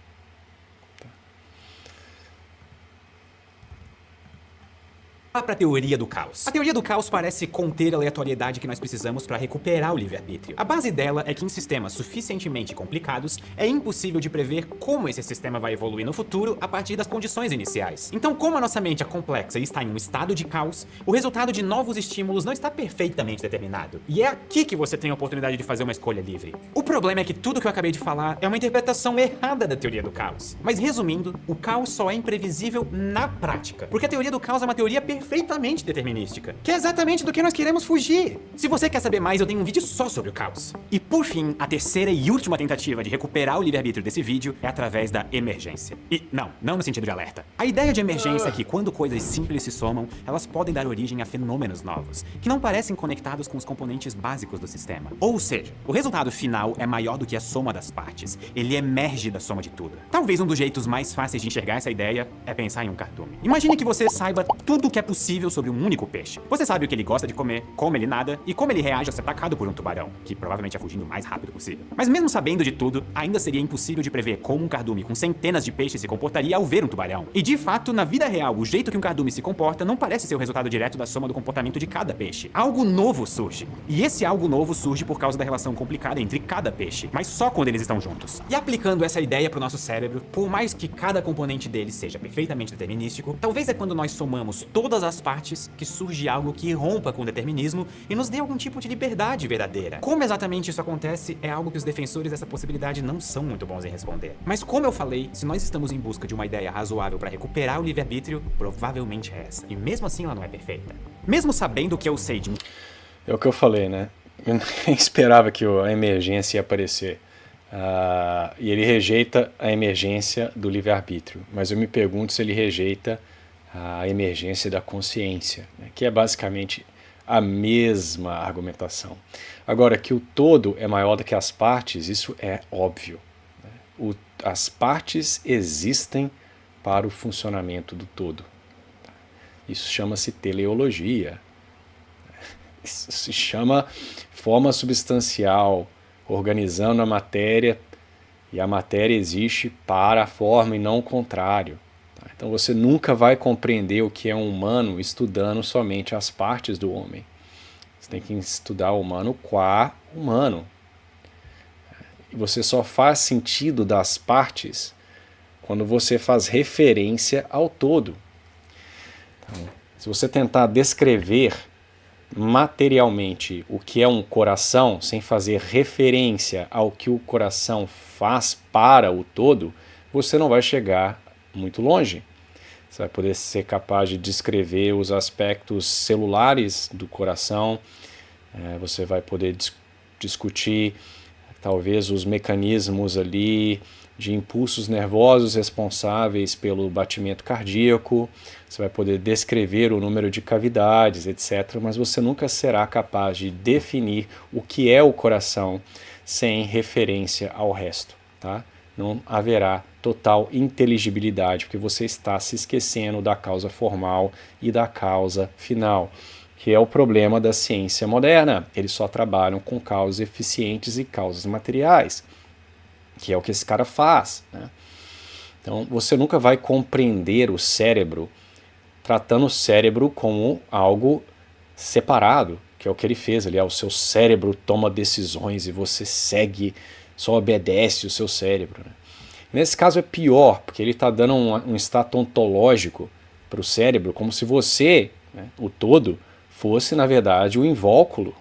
Para a teoria do caos. A teoria do caos parece conter a aleatoriedade que nós precisamos para recuperar o livre-arbítrio. A base dela é que em sistemas suficientemente complicados, é impossível de prever como esse sistema vai evoluir no futuro a partir das condições iniciais. Então, como a nossa mente é complexa e está em um estado de caos, o resultado de novos estímulos não está perfeitamente determinado. E é aqui que você tem a oportunidade de fazer uma escolha livre. O problema é que tudo que eu acabei de falar é uma interpretação errada da teoria do caos. Mas resumindo, o caos só é imprevisível na prática, porque a teoria do caos é uma teoria perfeitamente determinística, que é exatamente do que nós queremos fugir. Se você quer saber mais, eu tenho um vídeo só sobre o caos. E por fim, a terceira e última tentativa de recuperar o livre-arbítrio desse vídeo é através da emergência. E não no sentido de alerta. A ideia de emergência é que quando coisas simples se somam, elas podem dar origem a fenômenos novos, que não parecem conectados com os componentes básicos do sistema. Ou seja, o resultado final é maior do que a soma das partes. Ele emerge da soma de tudo. Talvez um dos jeitos mais fáceis de enxergar essa ideia é pensar em um cardume. Imagine que você saiba tudo o que é possível sobre um único peixe. Você sabe o que ele gosta de comer, como ele nada e como ele reage a ser atacado por um tubarão, que provavelmente é fugindo o mais rápido possível. Mas mesmo sabendo de tudo, ainda seria impossível de prever como um cardume com centenas de peixes se comportaria ao ver um tubarão. E de fato, na vida real, o jeito que um cardume se comporta não parece ser o resultado direto da soma do comportamento de cada peixe. Algo novo surge. E esse algo novo surge por causa da relação complicada entre cada peixe, mas só quando eles estão juntos. E aplicando essa ideia pro nosso cérebro, por mais que cada componente dele seja perfeitamente determinístico, talvez é quando nós somamos todas as partes que surge algo que rompa com o determinismo e nos dê algum tipo de liberdade verdadeira. Como exatamente isso acontece é algo que os defensores dessa possibilidade não são muito bons em responder. Mas como eu falei, se nós estamos em busca de uma ideia razoável para recuperar o livre-arbítrio, provavelmente é essa. E mesmo assim ela não é perfeita. Mesmo sabendo o que eu sei de... É o que eu falei, né? Eu nem esperava que a emergência ia aparecer. E ele rejeita a emergência do livre-arbítrio. Mas eu me pergunto se ele rejeita a emergência da consciência, né, que é basicamente a mesma argumentação. Agora, que o todo é maior do que as partes, isso é óbvio. Né? As partes existem para o funcionamento do todo. Isso chama-se teleologia. Isso se chama forma substancial, organizando a matéria, e a matéria existe para a forma e não o contrário. Então você nunca vai compreender o que é um humano estudando somente as partes do homem. Você tem que estudar o humano qua humano. E você só faz sentido das partes quando você faz referência ao todo. Então, se você tentar descrever materialmente o que é um coração, sem fazer referência ao que o coração faz para o todo, você não vai chegar muito longe. Você vai poder ser capaz de descrever os aspectos celulares do coração, você vai poder discutir talvez os mecanismos ali de impulsos nervosos responsáveis pelo batimento cardíaco, você vai poder descrever o número de cavidades, etc., mas você nunca será capaz de definir o que é o coração sem referência ao resto, tá? Não haverá total inteligibilidade, porque você está se esquecendo da causa formal e da causa final, que é o problema da ciência moderna. Eles só trabalham com causas eficientes e causas materiais, que é o que esse cara faz, né? Então você nunca vai compreender o cérebro tratando o cérebro como algo separado, que é o que ele fez ali. O seu cérebro toma decisões e você segue, só obedece o seu cérebro, né? Nesse caso é pior, porque ele está dando um status ontológico para o cérebro, como se você, né, o todo, fosse na verdade o invólucro.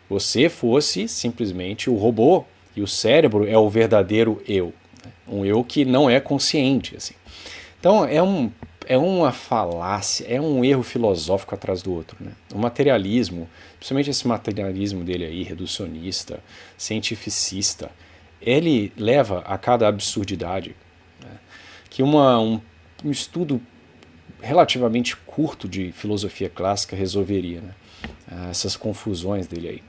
Você fosse simplesmente o robô, e o cérebro é o verdadeiro eu, né? Um eu que não é consciente, assim. Então é uma falácia, é um erro filosófico atrás do outro, né? O materialismo, principalmente esse materialismo dele aí, reducionista, cientificista, ele leva a cada absurdidade, né? Que um estudo relativamente curto de filosofia clássica resolveria, né? Essas confusões dele aí.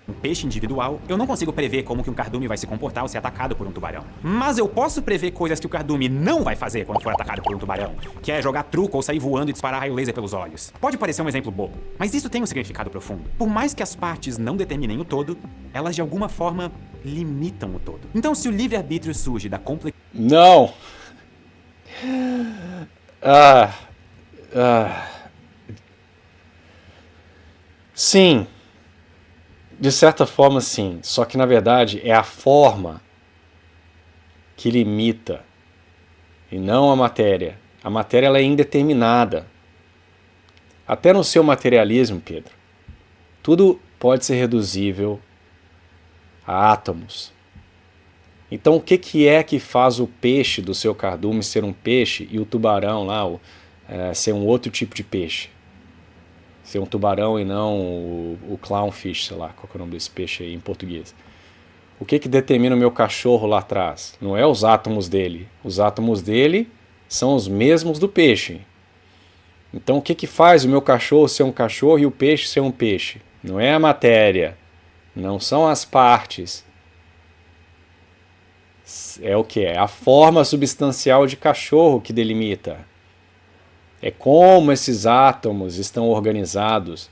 Um peixe individual, eu não consigo prever como que um cardume vai se comportar ao ser atacado por um tubarão. Mas eu posso prever coisas que o cardume não vai fazer quando for atacado por um tubarão, que é jogar truco ou sair voando e disparar raio laser pelos olhos. Pode parecer um exemplo bobo, mas isso tem um significado profundo. Por mais que as partes não determinem o todo, elas de alguma forma limitam o todo. Então, se o livre-arbítrio surge da complexidade... Não! Sim. De certa forma, sim. Só que, na verdade, é a forma que limita e não a matéria. A matéria ela é indeterminada. Até no seu materialismo, Pedro, tudo pode ser reduzível a átomos. Então, o que é que faz o peixe do seu cardume ser um peixe e o tubarão lá ser um outro tipo de peixe? Ser um tubarão e não o clownfish, sei lá, qual é o nome desse peixe aí em português. O que determina o meu cachorro lá atrás? Não é os átomos dele. Os átomos dele são os mesmos do peixe. Então o que faz o meu cachorro ser um cachorro e o peixe ser um peixe? Não é a matéria, não são as partes. É o que? É a forma substancial de cachorro que delimita. É como esses átomos estão organizados.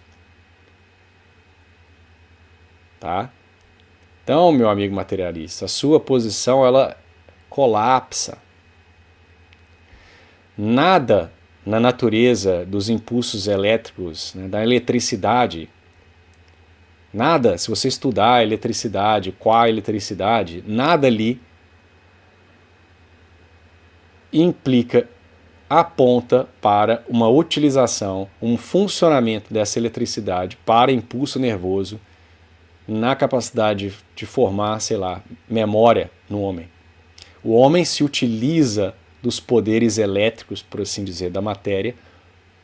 Tá? Então, meu amigo materialista, a sua posição ela colapsa. Nada na natureza dos impulsos elétricos, né, da eletricidade, nada, se você estudar a eletricidade, qual a eletricidade, nada ali implica, aponta para uma utilização, um funcionamento dessa eletricidade para impulso nervoso na capacidade de formar, sei lá, memória no homem. O homem se utiliza dos poderes elétricos, por assim dizer, da matéria,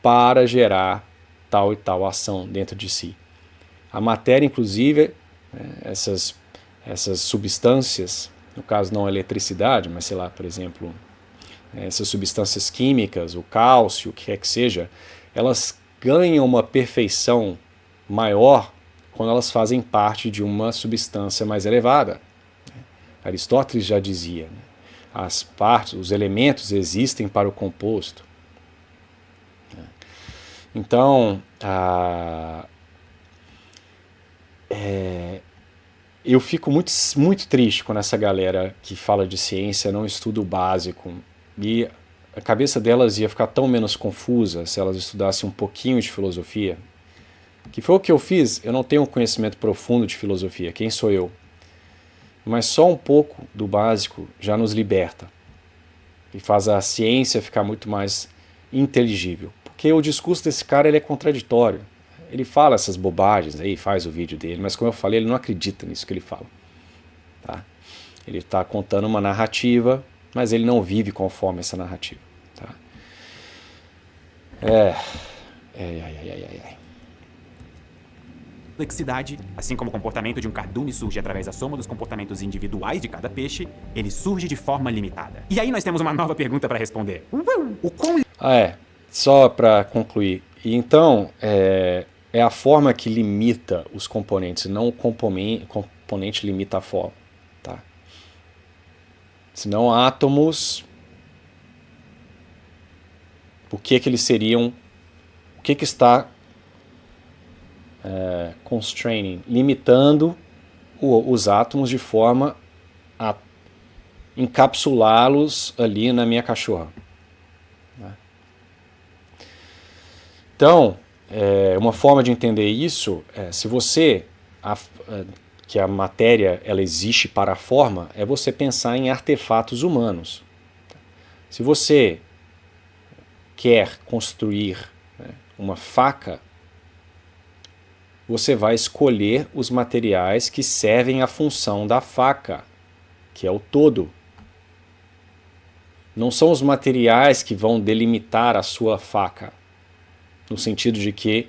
para gerar tal e tal ação dentro de si. A matéria, inclusive, essas substâncias, no caso não a eletricidade, mas sei lá, por exemplo, essas substâncias químicas, o cálcio, o que quer que seja, elas ganham uma perfeição maior quando elas fazem parte de uma substância mais elevada. Aristóteles já dizia, né? As partes, os elementos existem para o composto. Então, eu fico muito triste quando essa galera que fala de ciência não estuda o básico. E a cabeça delas ia ficar tão menos confusa se elas estudassem um pouquinho de filosofia. Que foi o que eu fiz. Eu não tenho um conhecimento profundo de filosofia. Quem sou eu? Mas só um pouco do básico já nos liberta. E faz a ciência ficar muito mais inteligível. Porque o discurso desse cara ele é contraditório. Ele fala essas bobagens aí, faz o vídeo dele, mas como eu falei, ele não acredita nisso que ele fala. Tá? Ele está contando uma narrativa, mas ele não vive conforme essa narrativa. Tá? Complexidade, assim como o comportamento de um cardume surge através da soma dos comportamentos individuais de cada peixe, ele surge de forma limitada. E aí nós temos uma nova pergunta para responder. O quão... Só para concluir. E então, é a forma que limita os componentes, não o componente limita a forma. Tá? Senão átomos, o que eles seriam, o que está constraining, limitando os átomos de forma a encapsulá-los ali na minha cachorra. Né? Então, uma forma de entender isso é, se você, que a matéria ela existe para a forma, é você pensar em artefatos humanos. Se você quer construir, né, uma faca, você vai escolher os materiais que servem à função da faca, que é o todo. Não são os materiais que vão delimitar a sua faca, no sentido de que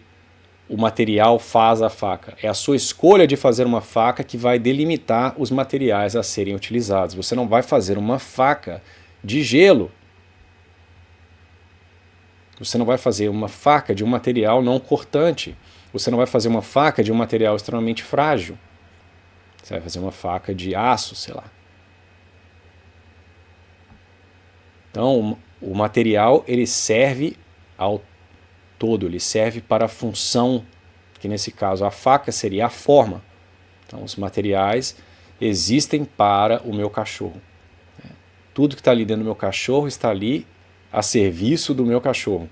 o material faz a faca. É a sua escolha de fazer uma faca que vai delimitar os materiais a serem utilizados. Você não vai fazer uma faca de gelo. Você não vai fazer uma faca de um material não cortante. Você não vai fazer uma faca de um material extremamente frágil. Você vai fazer uma faca de aço, sei lá. Então, o material ele serve ao todo, ele serve para a função, que nesse caso a faca seria a forma. Então, os materiais existem para o meu cachorro. Tudo que está ali dentro do meu cachorro está ali a serviço do meu cachorro.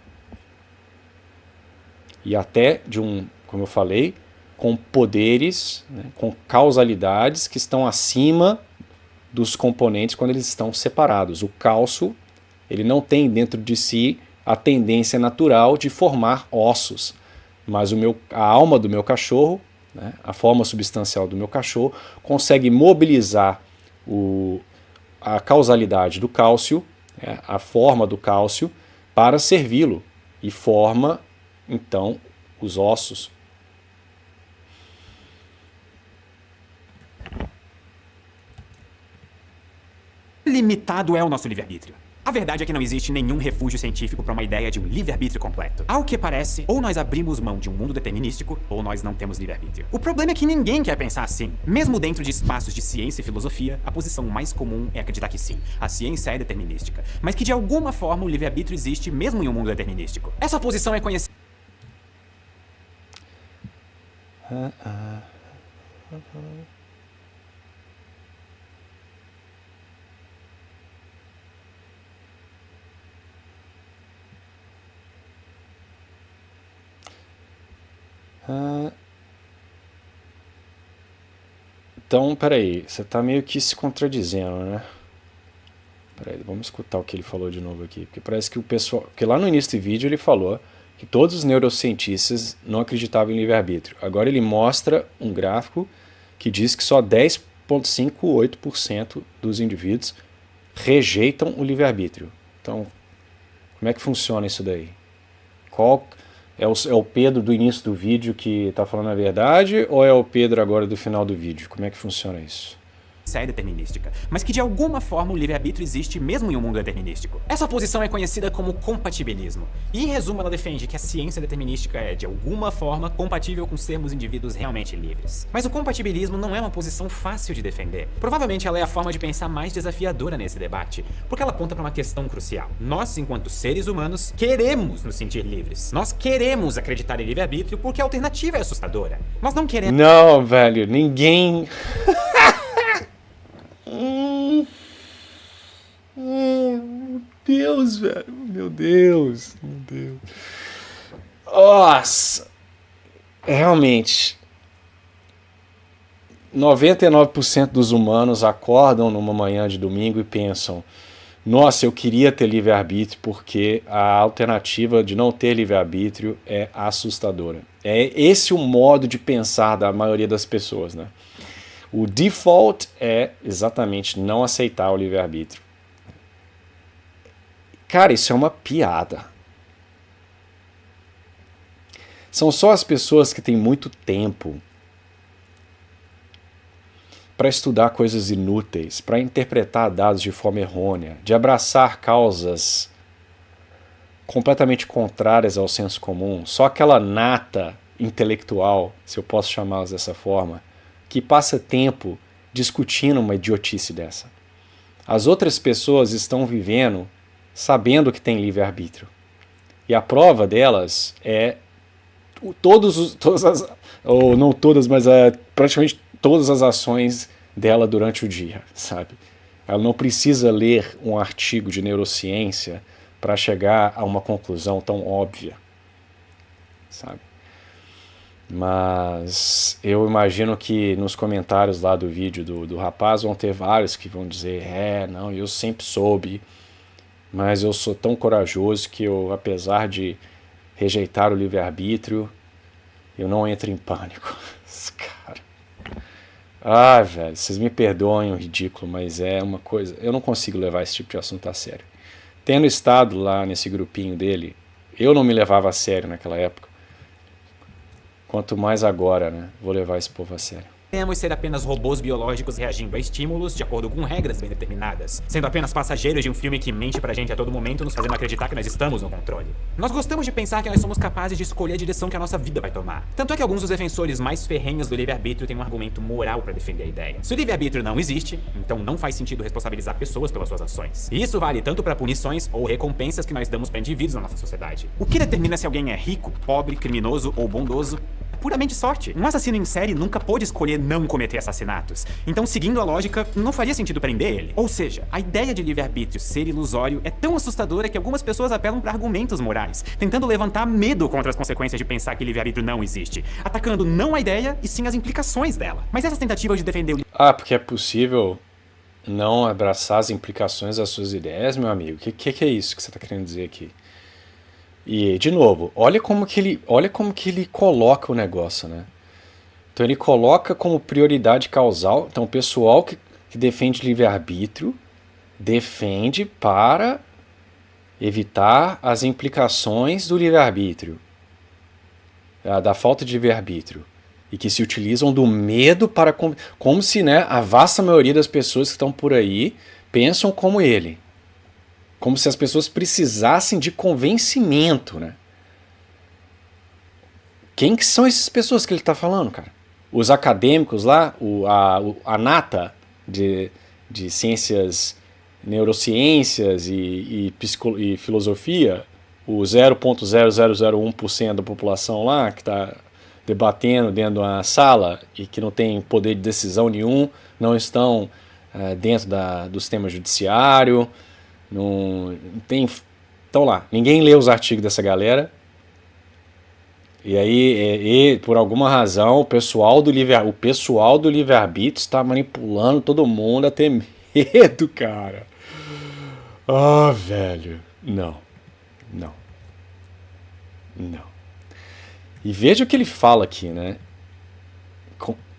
E até como eu falei, com poderes, né, com causalidades que estão acima dos componentes quando eles estão separados. O cálcio, ele não tem dentro de si a tendência natural de formar ossos, mas a alma do meu cachorro, né, a forma substancial do meu cachorro, consegue mobilizar a causalidade do cálcio, a forma do cálcio, para servi-lo e forma, então, os ossos. Limitado é o nosso livre-arbítrio. A verdade é que não existe nenhum refúgio científico para uma ideia de um livre-arbítrio completo. Ao que parece, ou nós abrimos mão de um mundo determinístico, ou nós não temos livre-arbítrio. O problema é que ninguém quer pensar assim. Mesmo dentro de espaços de ciência e filosofia, a posição mais comum é acreditar que sim, a ciência é determinística, mas que de alguma forma o livre-arbítrio existe mesmo em um mundo determinístico. Essa posição é conhecida... Então, peraí, você está meio que se contradizendo, né? Peraí, vamos escutar o que ele falou de novo aqui, porque parece que o pessoal... Porque lá no início do vídeo ele falou que todos os neurocientistas não acreditavam em livre-arbítrio. Agora ele mostra um gráfico que diz que só 10,58% dos indivíduos rejeitam o livre-arbítrio. Então, como é que funciona isso daí? Qual... É o Pedro do início do vídeo que está falando a verdade ou é o Pedro agora do final do vídeo? Como é que funciona isso? É determinística, mas que de alguma forma o livre-arbítrio existe mesmo em um mundo determinístico. Essa posição é conhecida como compatibilismo. E em resumo ela defende que a ciência determinística é de alguma forma compatível com sermos indivíduos realmente livres. Mas o compatibilismo não é uma posição fácil de defender. Provavelmente ela é a forma de pensar mais desafiadora nesse debate, porque ela aponta para uma questão crucial. Nós, enquanto seres humanos, queremos nos sentir livres. Nós queremos acreditar em livre-arbítrio porque a alternativa é assustadora. Nós não queremos... Não, velho, ninguém... Meu Deus, velho. Meu Deus. Nossa. Realmente. 99% dos humanos acordam numa manhã de domingo e pensam: nossa, eu queria ter livre-arbítrio porque a alternativa de não ter livre-arbítrio é assustadora. É esse o modo de pensar da maioria das pessoas, né? O default é exatamente não aceitar o livre-arbítrio. Cara, isso é uma piada. São só as pessoas que têm muito tempo para estudar coisas inúteis, para interpretar dados de forma errônea, de abraçar causas completamente contrárias ao senso comum, só aquela nata intelectual, se eu posso chamá-las dessa forma, que passa tempo discutindo uma idiotice dessa. As outras pessoas estão vivendo sabendo que tem livre-arbítrio. E a prova delas é ou não todas, mas praticamente todas as ações dela durante o dia, sabe? Ela não precisa ler um artigo de neurociência para chegar a uma conclusão tão óbvia, sabe? Mas eu imagino que nos comentários lá do vídeo do rapaz vão ter vários que vão dizer: não, eu sempre soube, mas eu sou tão corajoso que eu, apesar de rejeitar o livre-arbítrio, eu não entro em pânico. Cara. Ah, velho, vocês me perdoem o ridículo, mas é uma coisa... Eu não consigo levar esse tipo de assunto a sério. Tendo estado lá nesse grupinho dele, eu não me levava a sério naquela época. Quanto mais agora, né? Vou levar esse povo a sério. Podemos ser apenas robôs biológicos reagindo a estímulos de acordo com regras bem determinadas, sendo apenas passageiros de um filme que mente pra gente a todo momento, nos fazendo acreditar que nós estamos no controle. Nós gostamos de pensar que nós somos capazes de escolher a direção que a nossa vida vai tomar. Tanto é que alguns dos defensores mais ferrenhos do livre-arbítrio têm um argumento moral pra defender a ideia. Se o livre-arbítrio não existe, então não faz sentido responsabilizar pessoas pelas suas ações. E isso vale tanto pra punições ou recompensas que nós damos pra indivíduos na nossa sociedade. O que determina se alguém é rico, pobre, criminoso ou bondoso puramente sorte. Um assassino em série nunca pôde escolher não cometer assassinatos. Então, seguindo a lógica, não faria sentido prender ele. Ou seja, a ideia de livre-arbítrio ser ilusório é tão assustadora que algumas pessoas apelam para argumentos morais, tentando levantar medo contra as consequências de pensar que livre-arbítrio não existe, atacando não a ideia e sim as implicações dela. Mas essas tentativas de defender o porque é possível não abraçar as implicações das suas ideias, meu amigo? O que é isso que você está querendo dizer aqui? E, de novo, olha como que ele coloca o negócio, né? Então ele coloca como prioridade causal. Então o pessoal que defende livre-arbítrio defende para evitar as implicações do livre-arbítrio, da falta de livre-arbítrio. E que se utilizam do medo para... Como se, né, a vasta maioria das pessoas que estão por aí pensam como ele. Como se as pessoas precisassem de convencimento, né? Quem que são essas pessoas que ele está falando, cara? Os acadêmicos lá, a nata de ciências, neurociências e filosofia, o 0,0001% da população lá que está debatendo dentro de uma sala e que não tem poder de decisão nenhum, não estão dentro do sistema judiciário, não tem. Então lá, ninguém lê os artigos dessa galera. E aí, por alguma razão, o pessoal do livre-arbítrio está manipulando todo mundo a ter medo, cara. Velho. Não. E veja o que ele fala aqui, né?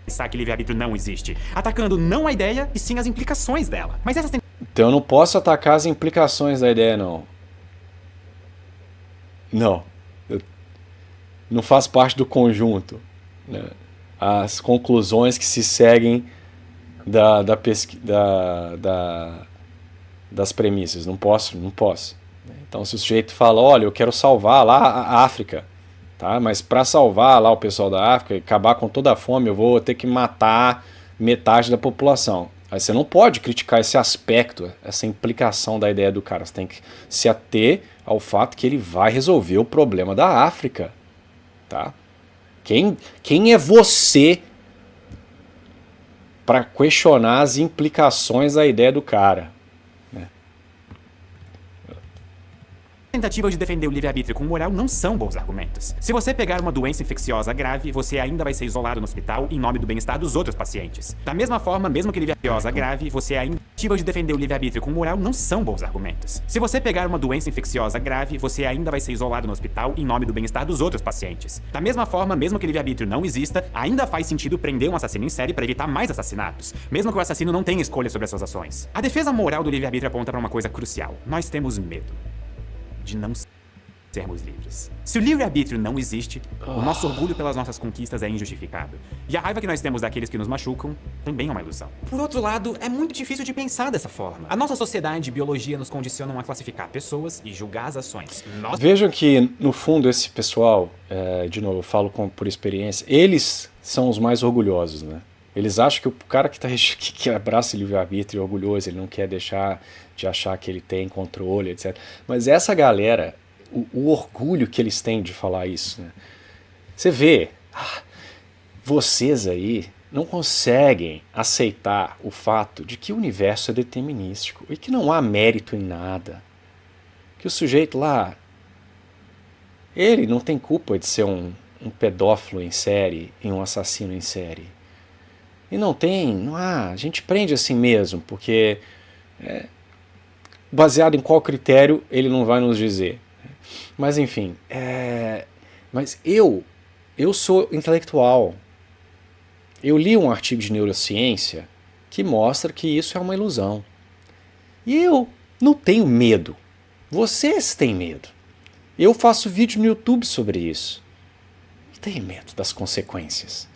pensar que livre-arbítrio não existe, atacando não a ideia e sim as implicações dela. Mas essas Então eu não posso atacar as implicações da ideia, não. Não faz parte do conjunto, né? As conclusões que se seguem das premissas. Não posso. Então se o sujeito fala, olha, eu quero salvar lá a África, tá? Mas para salvar lá o pessoal da África e acabar com toda a fome, eu vou ter que matar metade da população. Aí você não pode criticar esse aspecto, essa implicação da ideia do cara. Você tem que se ater ao fato que ele vai resolver o problema da África. Tá? Quem é você para questionar as implicações da ideia do cara? tentativas de defender o livre-arbítrio com moral não são bons argumentos. Se você pegar uma doença infecciosa grave, você ainda vai ser isolado no hospital em nome do bem-estar dos outros pacientes. Da mesma forma, mesmo que livre-arbítrio grave, você ainda... Tentativas de defender o livre-arbítrio com moral não são bons argumentos. Se você pegar uma doença infecciosa grave, você ainda vai ser isolado no hospital em nome do bem-estar dos outros pacientes. Da mesma forma, mesmo que livre-arbítrio não exista, ainda faz sentido prender um assassino em série para evitar mais assassinatos, mesmo que o assassino não tenha escolha sobre as suas ações. A defesa moral do livre-arbítrio aponta para uma coisa crucial. Nós temos medo de não sermos livres. Se o livre-arbítrio não existe, o nosso orgulho pelas nossas conquistas é injustificado. E a raiva que nós temos daqueles que nos machucam também é uma ilusão. Por outro lado, é muito difícil de pensar dessa forma. A nossa sociedade e biologia nos condicionam a classificar pessoas e julgar as ações. Vejam que, no fundo, esse pessoal, de novo, eu falo por experiência, eles são os mais orgulhosos, né? Eles acham que o cara que abraça o livre-arbítrio é orgulhoso, ele não quer deixar de achar que ele tem controle, etc. Mas essa galera, o orgulho que eles têm de falar isso, né? Você vê, vocês aí não conseguem aceitar o fato de que o universo é determinístico e que não há mérito em nada. Que o sujeito lá, ele não tem culpa de ser um pedófilo em série e um assassino em série. E não há, a gente prende assim mesmo, porque baseado em qual critério ele não vai nos dizer. Mas enfim, mas eu sou intelectual. Eu li um artigo de neurociência que mostra que isso é uma ilusão. E eu não tenho medo. Vocês têm medo. Eu faço vídeo no YouTube sobre isso. Não tenho medo das consequências.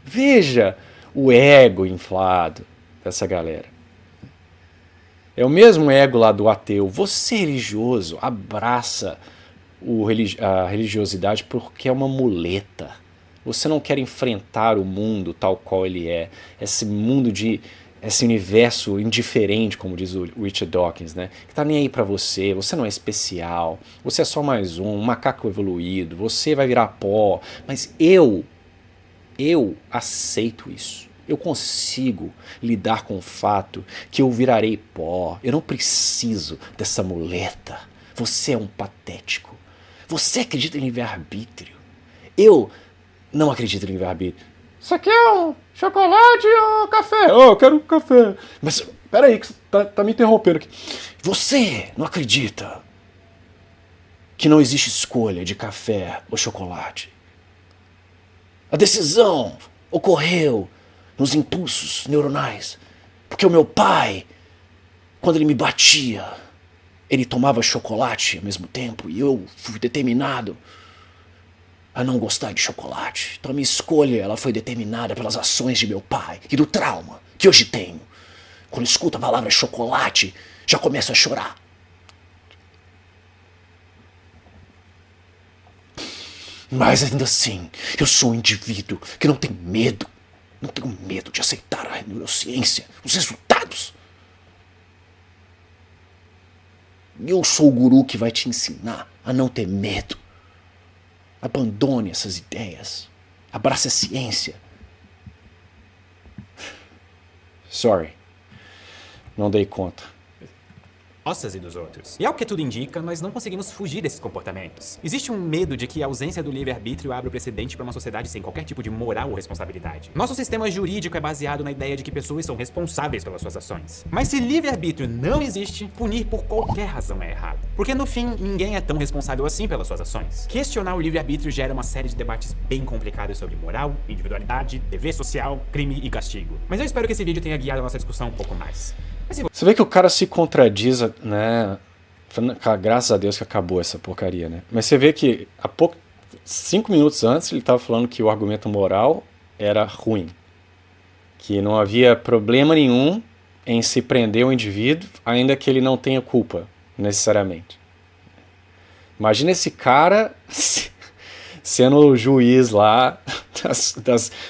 Veja o ego inflado dessa galera. É o mesmo ego lá do ateu. Você religioso abraça a religiosidade porque é uma muleta. Você não quer enfrentar o mundo tal qual ele é. Esse universo indiferente, como diz o Richard Dawkins, né? Que tá nem aí pra você, você não é especial, você é só mais um macaco evoluído, você vai virar pó. Mas eu aceito isso. Eu consigo lidar com o fato que eu virarei pó. Eu não preciso dessa muleta. Você é um patético. Você acredita em livre-arbítrio. Eu não acredito em livre-arbítrio. Você quer um chocolate ou café? Oh, eu quero um café. Mas peraí, que você tá me interrompendo aqui. Você não acredita que não existe escolha de café ou chocolate? A decisão ocorreu nos impulsos neuronais. Porque o meu pai, quando ele me batia, ele tomava chocolate ao mesmo tempo e eu fui determinado a não gostar de chocolate. Então a minha escolha ela foi determinada pelas ações de meu pai e do trauma que hoje tenho. Quando escuto a palavra chocolate, já começo a chorar. Mas ainda assim, eu sou um indivíduo que não tem medo. Não tenho medo de aceitar a neurociência, os resultados. Eu sou o guru que vai te ensinar a não ter medo. Abandone essas ideias. Abrace a ciência. Sorry. Não dei conta. Nossas e dos outros. E ao que tudo indica, nós não conseguimos fugir desses comportamentos. Existe um medo de que a ausência do livre-arbítrio abra o precedente para uma sociedade sem qualquer tipo de moral ou responsabilidade. Nosso sistema jurídico é baseado na ideia de que pessoas são responsáveis pelas suas ações. Mas se livre-arbítrio não existe, punir por qualquer razão é errado. Porque no fim, ninguém é tão responsável assim pelas suas ações. Questionar o livre-arbítrio gera uma série de debates bem complicados sobre moral, individualidade, dever social, crime e castigo. Mas eu espero que esse vídeo tenha guiado a nossa discussão um pouco mais. Você vê que o cara se contradiz, né? Graças a Deus que acabou essa porcaria, né? Mas você vê que 5 minutos antes ele estava falando que o argumento moral era ruim. Que não havia problema nenhum em se prender o indivíduo, ainda que ele não tenha culpa, necessariamente. Imagina esse cara sendo o juiz lá.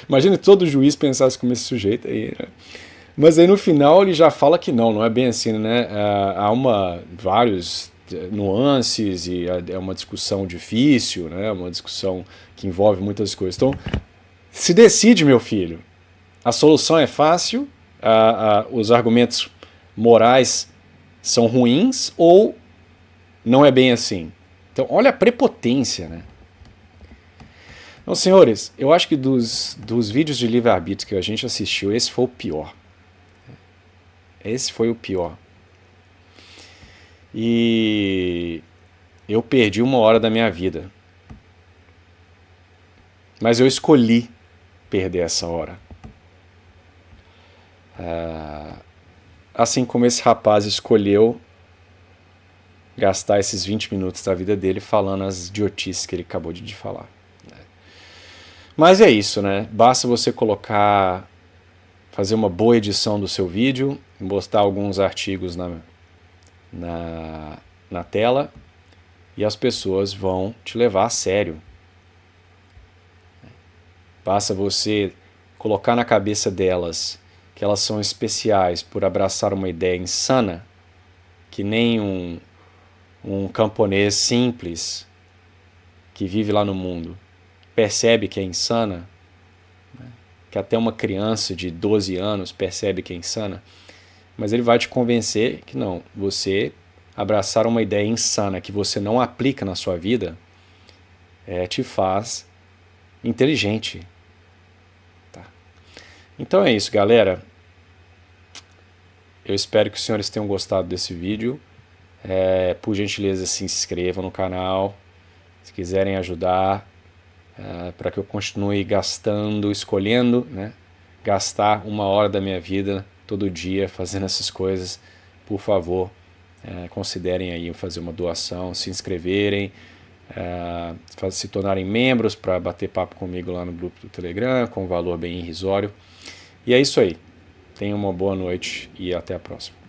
Imagina todo juiz pensasse como esse sujeito aí, né? Mas aí no final ele já fala que não é bem assim, né? Há vários nuances e é uma discussão difícil, né? Uma discussão que envolve muitas coisas. Então, se decide, meu filho. A solução é fácil, os argumentos morais são ruins ou não é bem assim. Então, olha a prepotência, né? Então, senhores, eu acho que dos vídeos de livre-arbítrio que a gente assistiu, esse foi o pior. Esse foi o pior. E eu perdi 1 hora da minha vida. Mas eu escolhi perder essa hora. Assim como esse rapaz escolheu gastar esses 20 minutos da vida dele falando as idiotices que ele acabou de falar. Mas é isso, né? Basta você fazer uma boa edição do seu vídeo, postar alguns artigos na tela e as pessoas vão te levar a sério. Basta você colocar na cabeça delas que elas são especiais por abraçar uma ideia insana, que nem um camponês simples que vive lá no mundo percebe que é insana, que até uma criança de 12 anos percebe que é insana, mas ele vai te convencer que não, você abraçar uma ideia insana que você não aplica na sua vida te faz inteligente. Tá? Então é isso, galera. Eu espero que os senhores tenham gostado desse vídeo. Por gentileza, se inscrevam no canal. Se quiserem ajudar, para que eu continue escolhendo, né, gastar 1 hora da minha vida todo dia fazendo essas coisas, por favor, considerem aí fazer uma doação, se inscreverem, se tornarem membros para bater papo comigo lá no grupo do Telegram, com um valor bem irrisório. E é isso aí. Tenha uma boa noite e até a próxima.